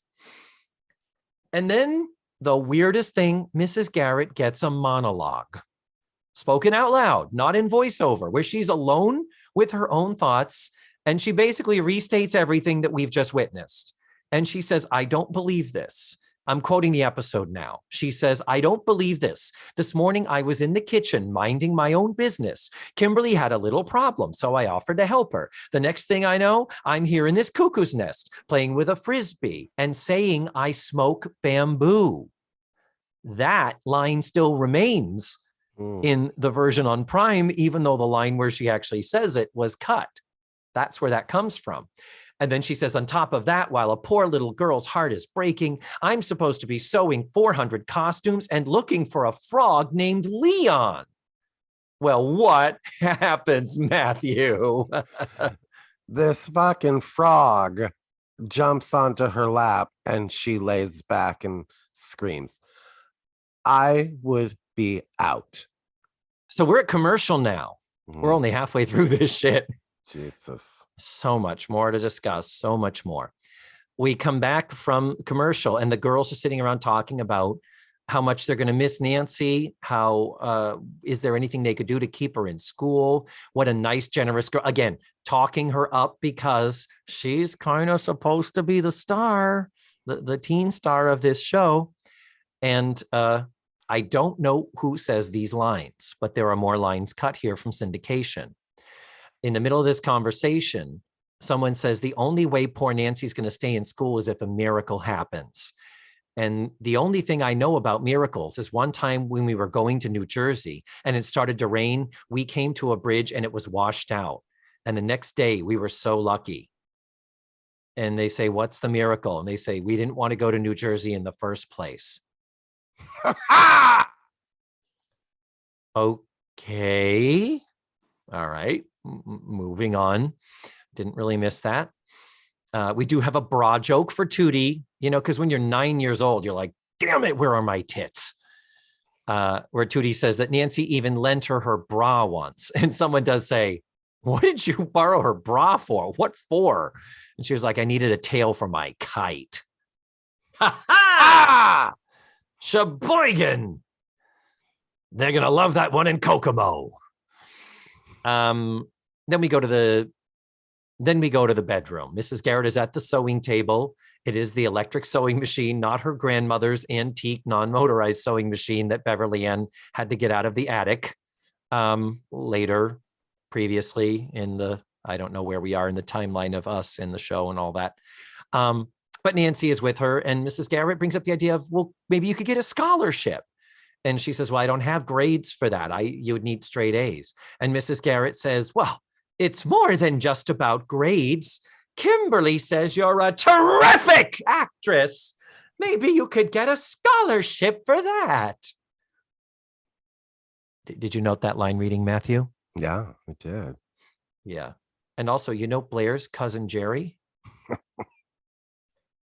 And then the weirdest thing, Mrs. Garrett gets a monologue, spoken out loud, not in voiceover, where she's alone with her own thoughts. And she basically restates everything that we've just witnessed. And she says, "I don't believe this." I'm quoting the episode now. She says, "I don't believe this. This morning I was in the kitchen minding my own business. Kimberly had a little problem, so I offered to help her. The next thing I know, I'm here in this cuckoo's nest playing with a frisbee and saying I smoke bamboo." That line still remains in the version on Prime, even though the line where she actually says it was cut. That's where that comes from. And then she says, on top of that, while a poor little girl's heart is breaking, I'm supposed to be sewing 400 costumes and looking for a frog named Leon. Well, what happens, Matthew? This fucking frog jumps onto her lap and she lays back and screams. I would be out. So we're at commercial now. We're only halfway through this shit. Jesus. So much more to discuss. So much more. We come back from commercial and the girls are sitting around talking about how much they're going to miss Nancy. How is there anything they could do to keep her in school? What a nice, generous girl. Again, talking her up because she's kind of supposed to be the star, the teen star of this show. And I don't know who says these lines, but there are more lines cut here from syndication. In the middle of this conversation, someone says the only way poor Nancy's going to stay in school is if a miracle happens. And the only thing I know about miracles is one time when we were going to New Jersey and it started to rain, we came to a bridge and it was washed out. And the next day we were so lucky. And they say, "What's the miracle?" And they say, "We didn't want to go to New Jersey in the first place." Okay. All right. Moving on. Didn't really miss that. We do have a bra joke for Tootie, because when you're 9 years old, you're like, damn it, where are my tits? Where Tootie says that Nancy even lent her bra once. And someone does say, "What did you borrow her bra for? What for?" And she was like, "I needed a tail for my kite." Ha ha! Sheboygan. They're going to love that one in Kokomo. Then we go to the bedroom. Mrs. Garrett is at the sewing table. It is the electric sewing machine, not her grandmother's antique non-motorized sewing machine that Beverly Ann had to get out of the attic. Later, previously in I don't know where we are in the timeline of us in the show and all that. But Nancy is with her and Mrs. Garrett brings up the idea of, well, maybe you could get a scholarship. And she says, "Well, I don't have grades for that. You would need straight A's." And Mrs. Garrett says, "Well, it's more than just about grades. Kimberly says you're a terrific actress. Maybe you could get a scholarship for that." Did you note that line reading, Matthew? Yeah, I did. Yeah. And also, Blair's cousin Jerry?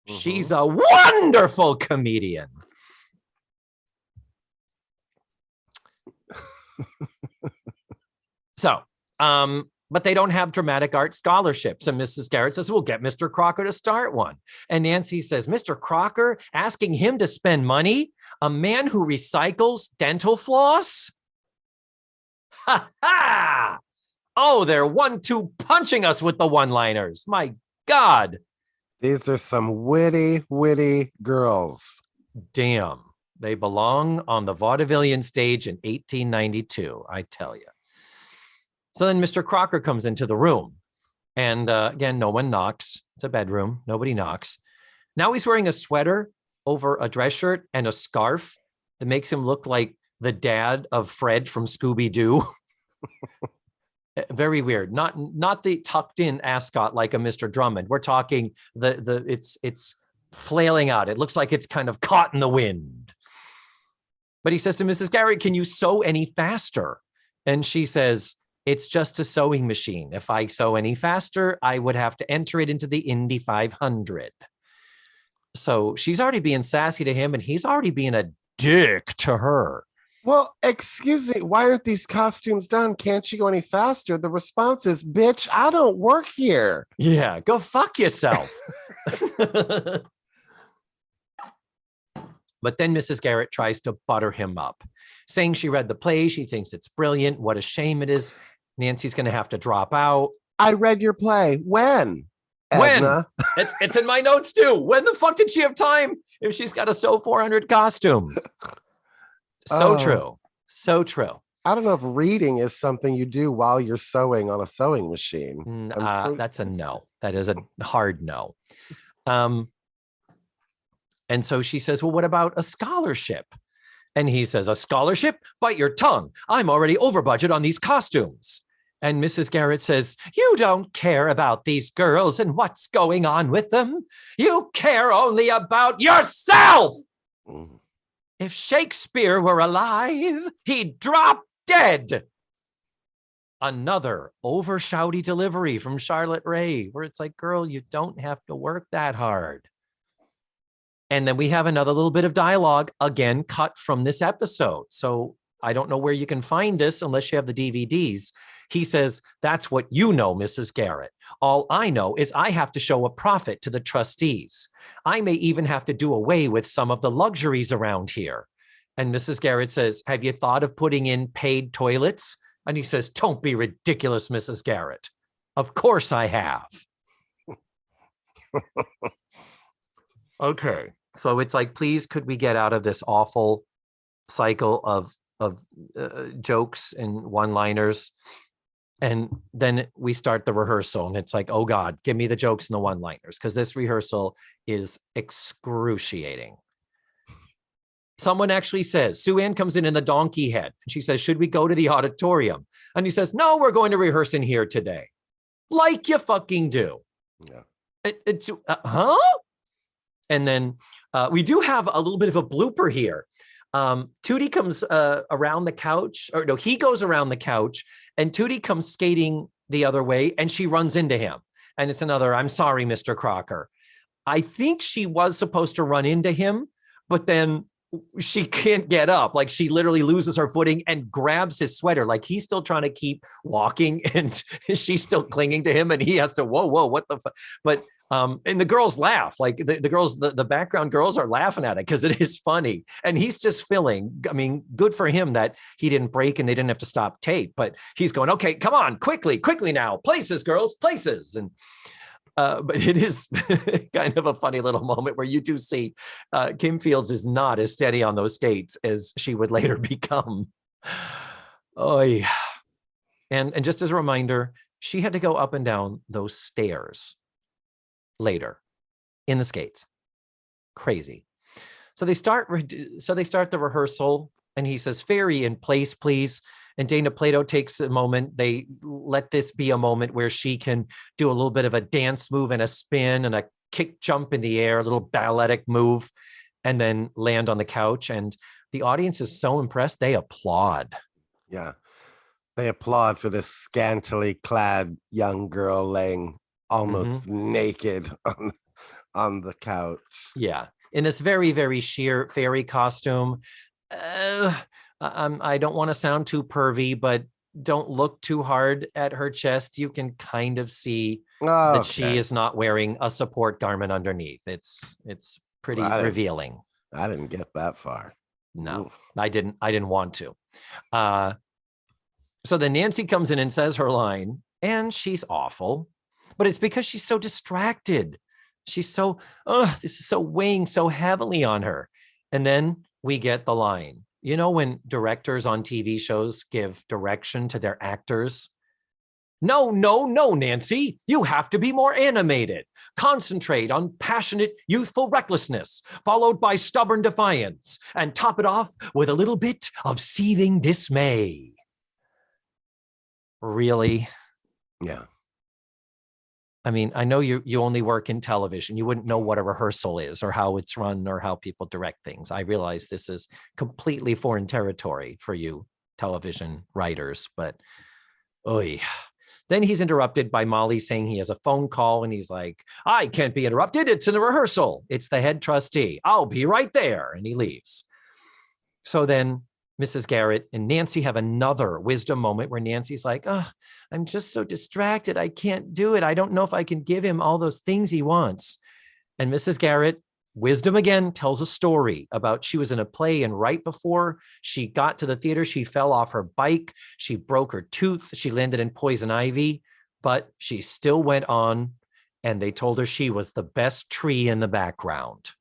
She's a wonderful comedian. So, but they don't have dramatic art scholarships. And Mrs. Garrett says, "We'll get Mr. Crocker to start one." And Nancy says, "Mr. Crocker, asking him to spend money? A man who recycles dental floss?" Ha ha! Oh, they're 1-2 punching us with the one-liners. My God. These are some witty girls. Damn. They belong on the vaudevillian stage in 1892, I tell you. So then Mr. Crocker comes into the room. And again, no one knocks. It's a bedroom. Nobody knocks. Now he's wearing a sweater over a dress shirt and a scarf that makes him look like the dad of Fred from Scooby-Doo. Very weird. Not the tucked in ascot like a Mr. Drummond. We're talking it's flailing out. It looks like it's kind of caught in the wind. But he says to Mrs. Garrett, can you sew any faster? And she says, it's just a sewing machine. If I sew any faster, I would have to enter it into the Indy 500. So she's already being sassy to him, and he's already being a dick to her. Well, excuse me, why aren't these costumes done? Can't you go any faster? The response is, bitch, I don't work here. Yeah, go fuck yourself. But then Mrs. Garrett tries to butter him up, saying she read the play. She thinks it's brilliant. What a shame it is. Nancy's going to have to drop out. I read your play. When? Edna? When? It's in my notes too. When the fuck did she have time if she's got to sew 400 costumes? So true. So true. I don't know if reading is something you do while you're sewing on a sewing machine. That's a no. That is a hard no. And so she says, well, what about a scholarship? And he says, a scholarship? Bite your tongue. I'm already over budget on these costumes. And Mrs. Garrett says, you don't care about these girls and what's going on with them. You care only about yourself. If Shakespeare were alive, he'd drop dead. Another over-shouty delivery from Charlotte Rae, where it's like, girl, you don't have to work that hard. And then we have another little bit of dialogue, again, cut from this episode. So I don't know where you can find this unless you have the DVDs. He says, that's what you know, Mrs. Garrett. All I know is I have to show a profit to the trustees. I may even have to do away with some of the luxuries around here. And Mrs. Garrett says, have you thought of putting in paid toilets? And he says, don't be ridiculous, Mrs. Garrett. Of course I have. Okay. So it's like, please, could we get out of this awful cycle of jokes and one-liners? And then we start the rehearsal, and it's like, oh God, give me the jokes and the one-liners, because this rehearsal is excruciating. Someone actually says, Sue Ann comes in the donkey head, and she says, should we go to the auditorium? And he says, no, we're going to rehearse in here today. Like you fucking do. Yeah. Huh? And then we do have a little bit of a blooper here. Tootie comes around the couch, or no, he goes around the couch, and Tootie comes skating the other way, and she runs into him. And it's another, I'm sorry, Mr. Crocker. I think she was supposed to run into him, but then she can't get up. Like, she literally loses her footing and grabs his sweater. Like, he's still trying to keep walking, and she's still clinging to him, and he has to, whoa, what the fuck? But and the girls laugh, like the girls, the background girls are laughing at it because it is funny. And he's just filling. I mean, good for him that he didn't break and they didn't have to stop tape, but he's going, okay, come on, quickly now. Places, girls, places. And but it is kind of a funny little moment where you do see Kim Fields is not as steady on those skates as she would later become. Oh, yeah. And just as a reminder, she had to go up and down those stairs later in the skates. Crazy. So they start the rehearsal, and he says, fairy in place, please. And Dana Plato takes a moment. They let this be a moment where she can do a little bit of a dance move and a spin and a kick jump in the air, a little balletic move, and then land on the couch. And the audience is so impressed, they applaud. Yeah. They applaud for this scantily clad young girl laying almost naked on the couch. Yeah. In this very, very sheer fairy costume. I don't want to sound too pervy, but don't look too hard at her chest. You can kind of see that she is not wearing a support garment underneath. It's pretty revealing. I didn't get that far. No, I didn't want to. So then Nancy comes in and says her line, and she's awful. But it's because she's so distracted. She's so, this is so weighing so heavily on her. And then we get the line. You know, when directors on TV shows give direction to their actors? No, Nancy, you have to be more animated. Concentrate on passionate, youthful recklessness, followed by stubborn defiance, and top it off with a little bit of seething dismay. Really? Yeah. I mean, I know you only work in television. You wouldn't know what a rehearsal is or how it's run or how people direct things. I realize this is completely foreign territory for you television writers, but oy. Then he's interrupted by Molly saying he has a phone call, and he's like, I can't be interrupted. It's in a rehearsal. It's the head trustee. I'll be right there. And he leaves. So then Mrs. Garrett and Nancy have another wisdom moment where Nancy's like, oh, I'm just so distracted. I can't do it. I don't know if I can give him all those things he wants. And Mrs. Garrett, wisdom again, tells a story about she was in a play, and right before she got to the theater, she fell off her bike. She broke her tooth. She landed in poison ivy, but she still went on, and they told her she was the best tree in the background.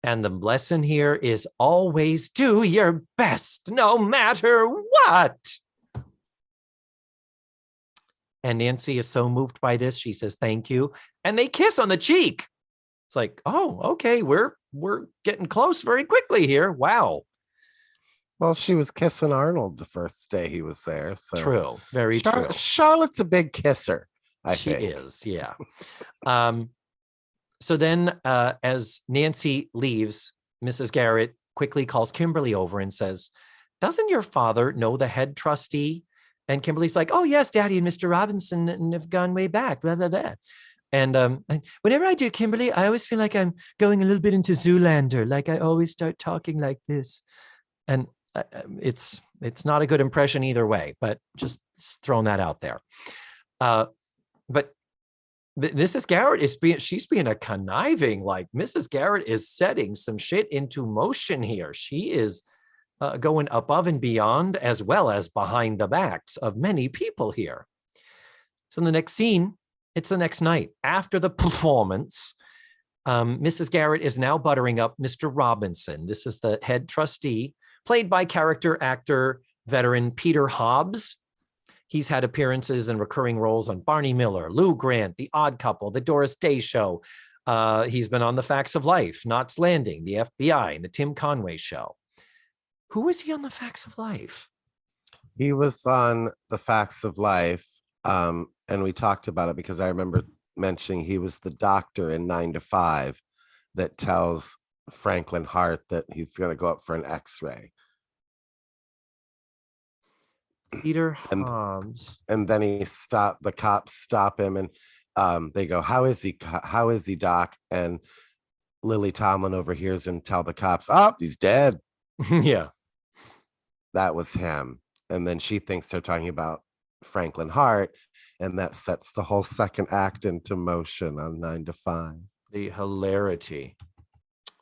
And the lesson here is always do your best, no matter what. And Nancy is so moved by this. She says, thank you. And they kiss on the cheek. It's like, oh, okay, we're getting close very quickly here. Wow. Well, she was kissing Arnold the first day he was there. So True. Very true. Charlotte's a big kisser, I think. She is, yeah. So then as Nancy leaves, Mrs. Garrett quickly calls Kimberly over and says, doesn't your father know the head trustee? And Kimberly's like, oh, yes, Daddy and Mr. Robinson have gone way back, blah, blah, blah. And whenever I do, Kimberly, I always feel like I'm going a little bit into Zoolander. Like I always start talking like this. And it's not a good impression either way, but just throwing that out there. But Mrs. Garrett she's being a conniving, like Mrs. Garrett is setting some shit into motion here. She is going above and beyond, as well as behind the backs of many people here. So in the next scene, it's the next night after the performance. Mrs. Garrett is now buttering up Mr. Robinson. This is the head trustee, played by character actor veteran Peter Hobbs. He's had appearances and recurring roles on Barney Miller, Lou Grant, The Odd Couple, The Doris Day Show. He's been on The Facts of Life, Knots Landing, The FBI, and The Tim Conway Show. Who was he on The Facts of Life? He was on The Facts of Life, and we talked about it because I remember mentioning he was the doctor in 9 to 5 that tells Franklin Hart that he's going to go up for an X-ray. Peter Hobbs. And then the cops stop him, and they go, how is he, Doc? And Lily Tomlin overhears him tell the cops, oh, he's dead. Yeah. That was him. And then she thinks they're talking about Franklin Hart, and that sets the whole second act into motion on 9 to 5. The hilarity.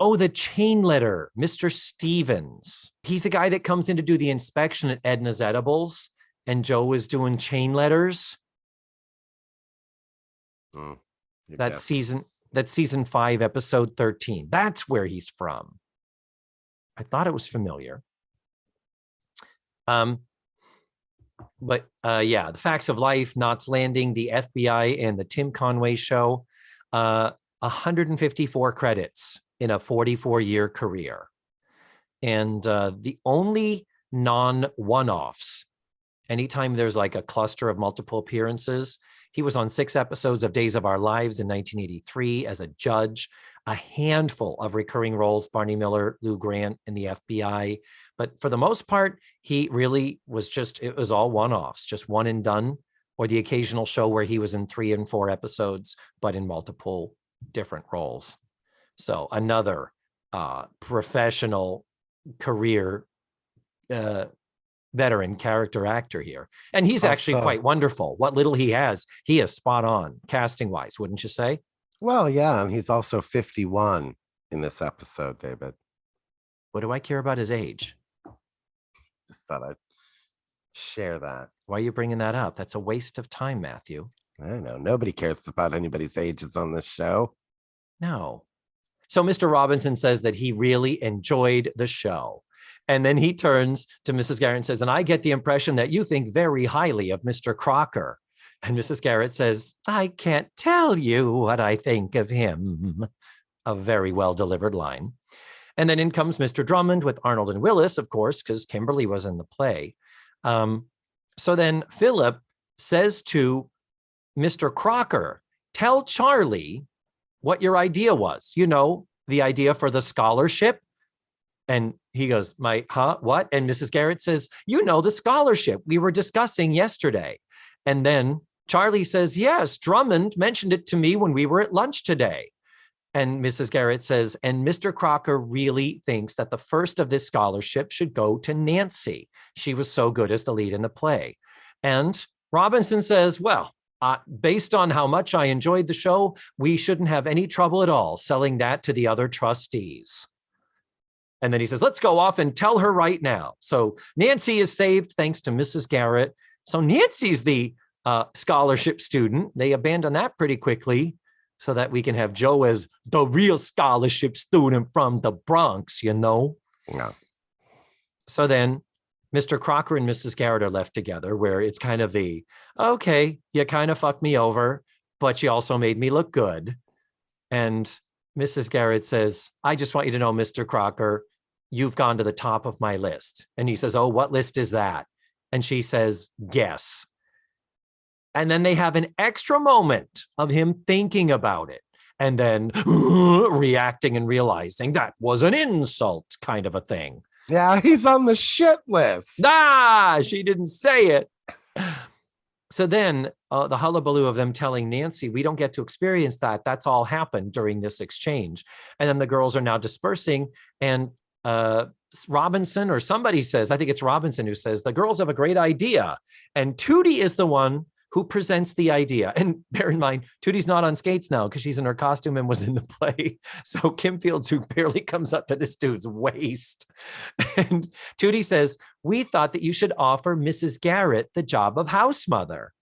Oh, the chain letter, Mr. Stevens. He's the guy that comes in to do the inspection at Edna's Edibles, and Joe is doing chain letters. That's season 5, episode 13. That's where he's from. I thought it was familiar. But The Facts of Life, Knots Landing, The FBI, and The Tim Conway Show. 154 credits in a 44-year career. And the only non-one-offs, anytime there's like a cluster of multiple appearances, he was on 6 episodes of Days of Our Lives in 1983 as a judge, a handful of recurring roles, Barney Miller, Lou Grant, and the FBI. But for the most part, he really was it was all one-offs, just one and done, or the occasional show where he was in 3 and 4 episodes, but in multiple different roles. So another professional career veteran character actor here. And he's actually quite wonderful. What little he has, he is spot on casting wise, wouldn't you say? Well, yeah. And he's also 51 in this episode, David. What do I care about his age? Just thought I'd share that. Why are you bringing that up? That's a waste of time, Matthew. I know. Nobody cares about anybody's ages on this show. No. So Mr. Robinson says that he really enjoyed the show. And then he turns to Mrs. Garrett and says, and I get the impression that you think very highly of Mr. Crocker. And Mrs. Garrett says, I can't tell you what I think of him. A very well delivered line. And then in comes Mr. Drummond with Arnold and Willis, of course, because Kimberly was in the play. So then Philip says to Mr. Crocker, tell Charlie what your idea was. You know, the idea for the scholarship. And he goes, what? And Mrs. Garrett says, you know, the scholarship we were discussing yesterday. And then Charlie says, yes, Drummond mentioned it to me when we were at lunch today. And Mrs. Garrett says, and Mr. Crocker really thinks that the first of this scholarship should go to Nancy. She was so good as the lead in the play. And Robinson says, well, based on how much I enjoyed the show, we shouldn't have any trouble at all selling that to the other trustees. And then he says, let's go off and tell her right now. So Nancy is saved thanks to Mrs. Garrett. So Nancy's the scholarship student. They abandon that pretty quickly so that we can have Joe as the real scholarship student from the Bronx, you know? Yeah. So then Mr. Crocker and Mrs. Garrett are left together, where it's kind of the, okay, you kind of fucked me over, but you also made me look good. And Mrs. Garrett says, I just want you to know, Mr. Crocker, you've gone to the top of my list. And he says, oh, what list is that? And she says, guess. And then they have an extra moment of him thinking about it and then reacting and realizing that was an insult kind of a thing. Yeah, he's on the shit list. She didn't say it. So then the hullabaloo of them telling Nancy, we don't get to experience that. That's all happened during this exchange. And then the girls are now dispersing. And Robinson or somebody says, I think it's Robinson who says, the girls have a great idea. And Tootie is the one who presents the idea. And bear in mind, Tootie's not on skates now because she's in her costume and was in the play. So Kim Fields, who barely comes up to this dude's waist. And Tootie says, we thought that you should offer Mrs. Garrett the job of house mother.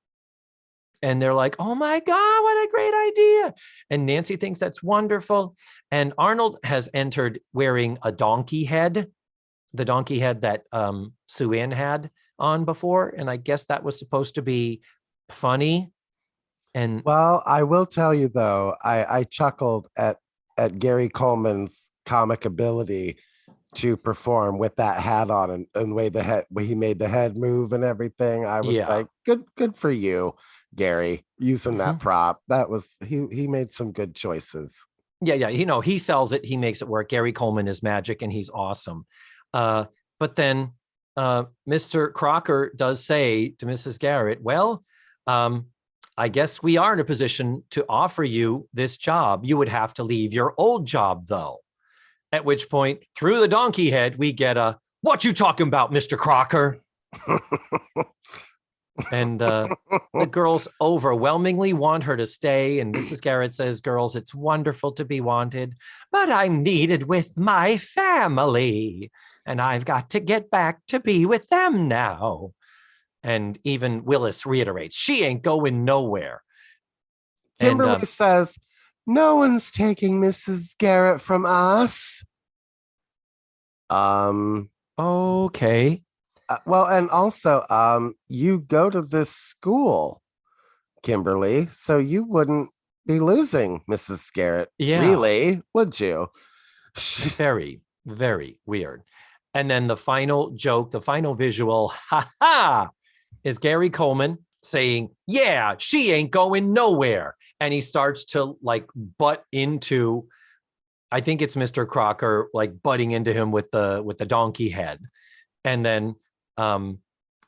And they're like, oh my God, what a great idea. And Nancy thinks that's wonderful. And Arnold has entered wearing a donkey head, the donkey head that Sue Ann had on before. And I guess that was supposed to be funny. And well, I will tell you though, I chuckled at Gary Coleman's comic ability to perform with that hat on and the way he made the head move and everything. I was like, good for you, Gary, using that prop. That was he made some good choices. Yeah, you know, he sells it, he makes it work. Gary Coleman is magic and he's awesome. But then Mr. Crocker does say to Mrs. Garrett, well, I guess we are in a position to offer you this job. You would have to leave your old job, though. At which point, through the donkey head, we get a, what you talking about, Mr. Crocker? And the girls overwhelmingly want her to stay. And Mrs. Garrett says, girls, it's wonderful to be wanted, but I'm needed with my family. And I've got to get back to be with them now. And even Willis reiterates, she ain't going nowhere. Kimberly says, no one's taking Mrs. Garrett from us. Okay. Well, and also, you go to this school, Kimberly, so you wouldn't be losing Mrs. Garrett. Yeah. Really, would you? Very, very weird. And then the final joke, the final visual, is Gary Coleman saying, yeah, she ain't going nowhere. And he starts to like butt into, I think it's Mr. Crocker, like butting into him with the donkey head. And then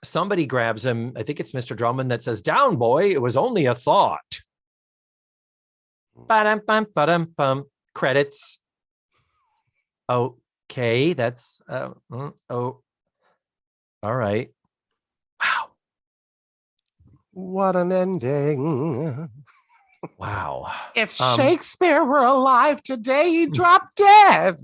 somebody grabs him. I think it's Mr. Drummond that says, down, boy, it was only a thought. Ba-dum-bum, ba-dum-bum. Credits. Okay, that's, all right. Wow. What an ending. Wow. If Shakespeare were alive today, he'd drop dead.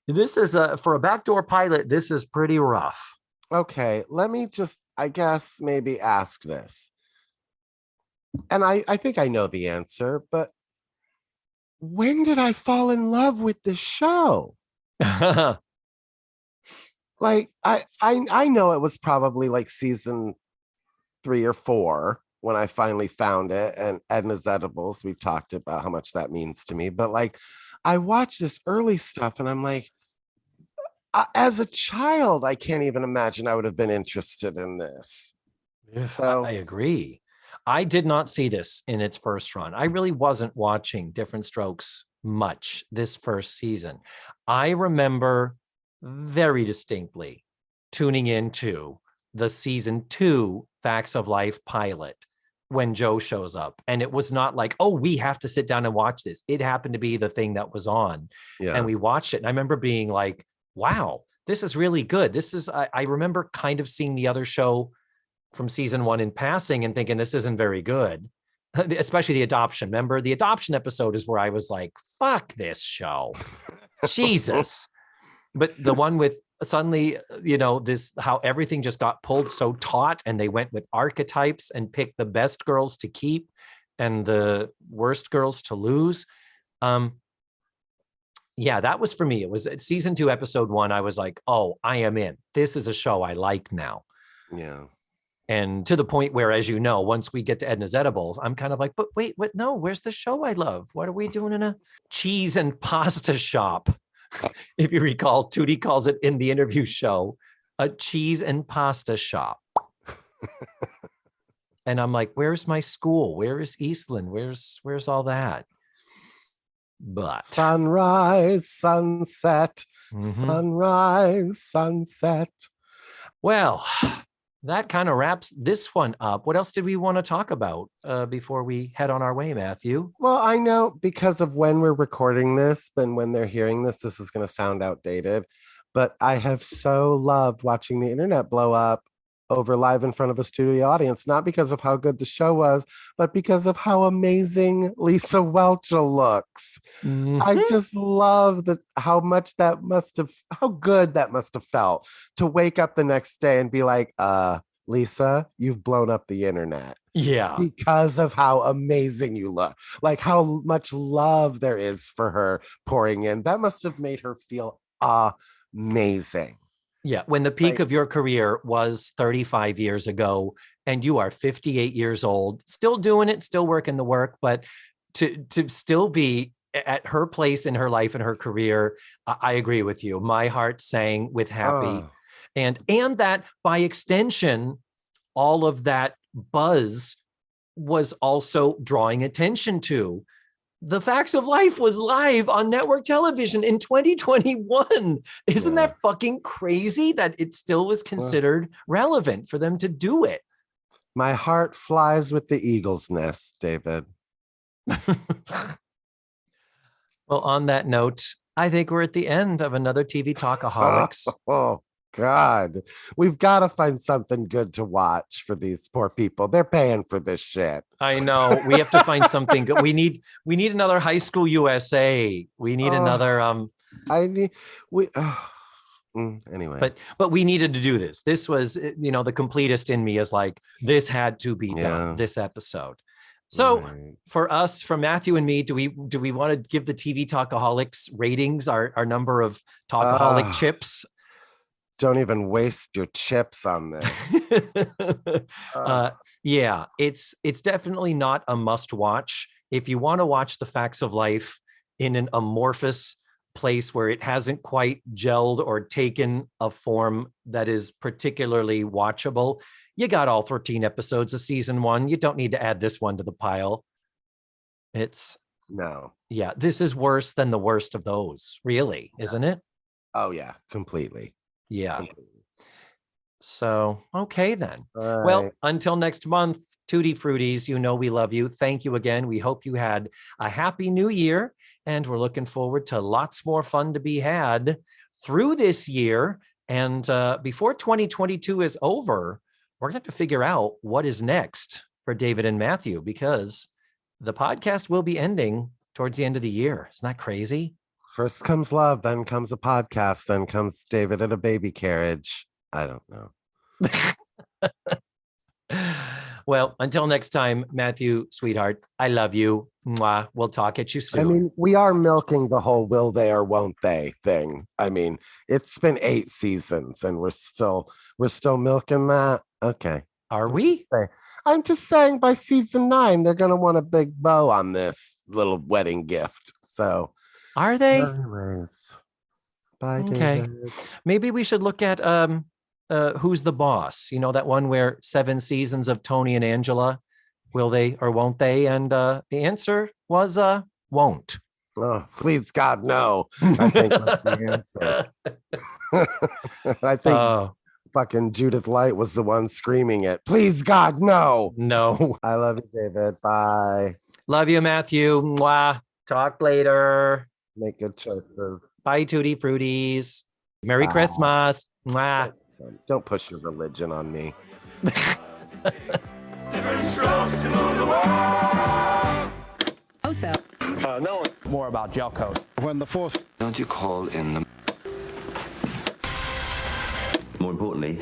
This is for a backdoor pilot, this is pretty rough. Okay, let me just, I guess, maybe ask this. And I think I know the answer, but when did I fall in love with this show? Like, I know it was probably like season 3 or 4 when I finally found it, and Edna's Edibles, we've talked about how much that means to me, but like, I watched this early stuff and I'm like, As a child, I can't even imagine I would have been interested in this. So I agree. I did not see this in its first run. I really wasn't watching Different Strokes much this first season. I remember very distinctly tuning into the season 2 Facts of Life pilot when Joe shows up. And it was not like, oh, we have to sit down and watch this. It happened to be the thing that was on. yeah. And we watched it. And I remember being like, wow, this is really good. I remember kind of seeing the other show from season 1 in passing and thinking this isn't very good, especially the adoption. Remember, the adoption episode is where I was like, fuck this show. Jesus. But the one with suddenly, this, how everything just got pulled so taut and they went with archetypes and picked the best girls to keep and the worst girls to lose. Yeah, that was for me. It was season 2, episode 1. I was like, oh, I am in. This is a show I like now. Yeah. And to the point where, as you know, once we get to Edna's Edibles, I'm kind of like, but wait, what? No, where's the show I love? What are we doing in a cheese and pasta shop? If you recall, Tootie calls it in the interview show, a cheese and pasta shop. And I'm like, where's my school? Where is Eastland? Where's all that? But sunrise, sunset, sunrise, sunset. Well, that kind of wraps this one up. What else did we want to talk about before we head on our way, Matthew? Well, I know because of when we're recording this and when they're hearing this is going to sound outdated, but I have so loved watching the internet blow up over live in front of a studio audience, not because of how good the show was, but because of how amazing Lisa Welchel looks. I just love how good that must have felt to wake up the next day and be like, Lisa, you've blown up the internet. Yeah. Because of how amazing you look, like how much love there is for her pouring in. That must have made her feel amazing. Yeah, when the peak of your career was 35 years ago and you are 58 years old, still doing it, still working the work, but to still be at her place in her life and her career, I agree with you. My heart sang with happy. And that by extension, all of that buzz was also drawing attention to. The Facts of Life was live on network television in 2021. Isn't that fucking crazy that it still was considered relevant for them to do it? My heart flies with the eagle's nest, David. Well, on that note, I think we're at the end of another TV Talkaholics. Oh, God. We've got to find something good to watch for these poor people. They're paying for this shit. I know. We have to find something good. We need another High School USA. We need another anyway. But we needed to do this. This was, the completist in me is like, this had to be done, this episode. So for us, for Matthew and me, do we want to give the TV Talkaholics ratings, our number of Talkaholic chips? Don't even waste your chips on this. Yeah, it's definitely not a must watch. If you want to watch The Facts of Life in an amorphous place where it hasn't quite gelled or taken a form that is particularly watchable, you got all 13 episodes of season 1. You don't need to add this one to the pile. This is worse than the worst of those, really, isn't it? Oh yeah, completely. Yeah. Completely. So, okay then. Well, until next month, Tutti Fruities, we love you. Thank you again. We hope you had a happy new year, and we're looking forward to lots more fun to be had through this year. And before 2022 is over, we're going to have to figure out what is next for David and Matthew, because the podcast will be ending towards the end of the year. Isn't that crazy? First comes love, then comes a podcast, then comes David in a baby carriage. I don't know. Well, until next time, Matthew, sweetheart, I love you. Mwah. We'll talk at you soon. I mean, we are milking the whole will they or won't they thing. I mean, it's been 8 seasons and we're still milking that. Okay. Are we? I'm just saying by season 9, they're going to want a big bow on this little wedding gift. So are they? Anyways. Bye, Okay. David. Maybe we should look at Who's the Boss? You know, that one where 7 seasons of Tony and Angela. Will they or won't they? And the answer was won't. Oh, please, God, no. I think that's the answer. I think Oh, fucking Judith Light was the one screaming it. Please, God, no. no. I love you, David. Bye. Love you, Matthew. Mwah. Talk later. Make good choices. Bye, Tutti Fruities. Merry Bye. Christmas. Mwah. Don't push your religion on me. Different strokes to move the world. Also, No, more about gel coat. When the fourth Don't you call in the... More importantly,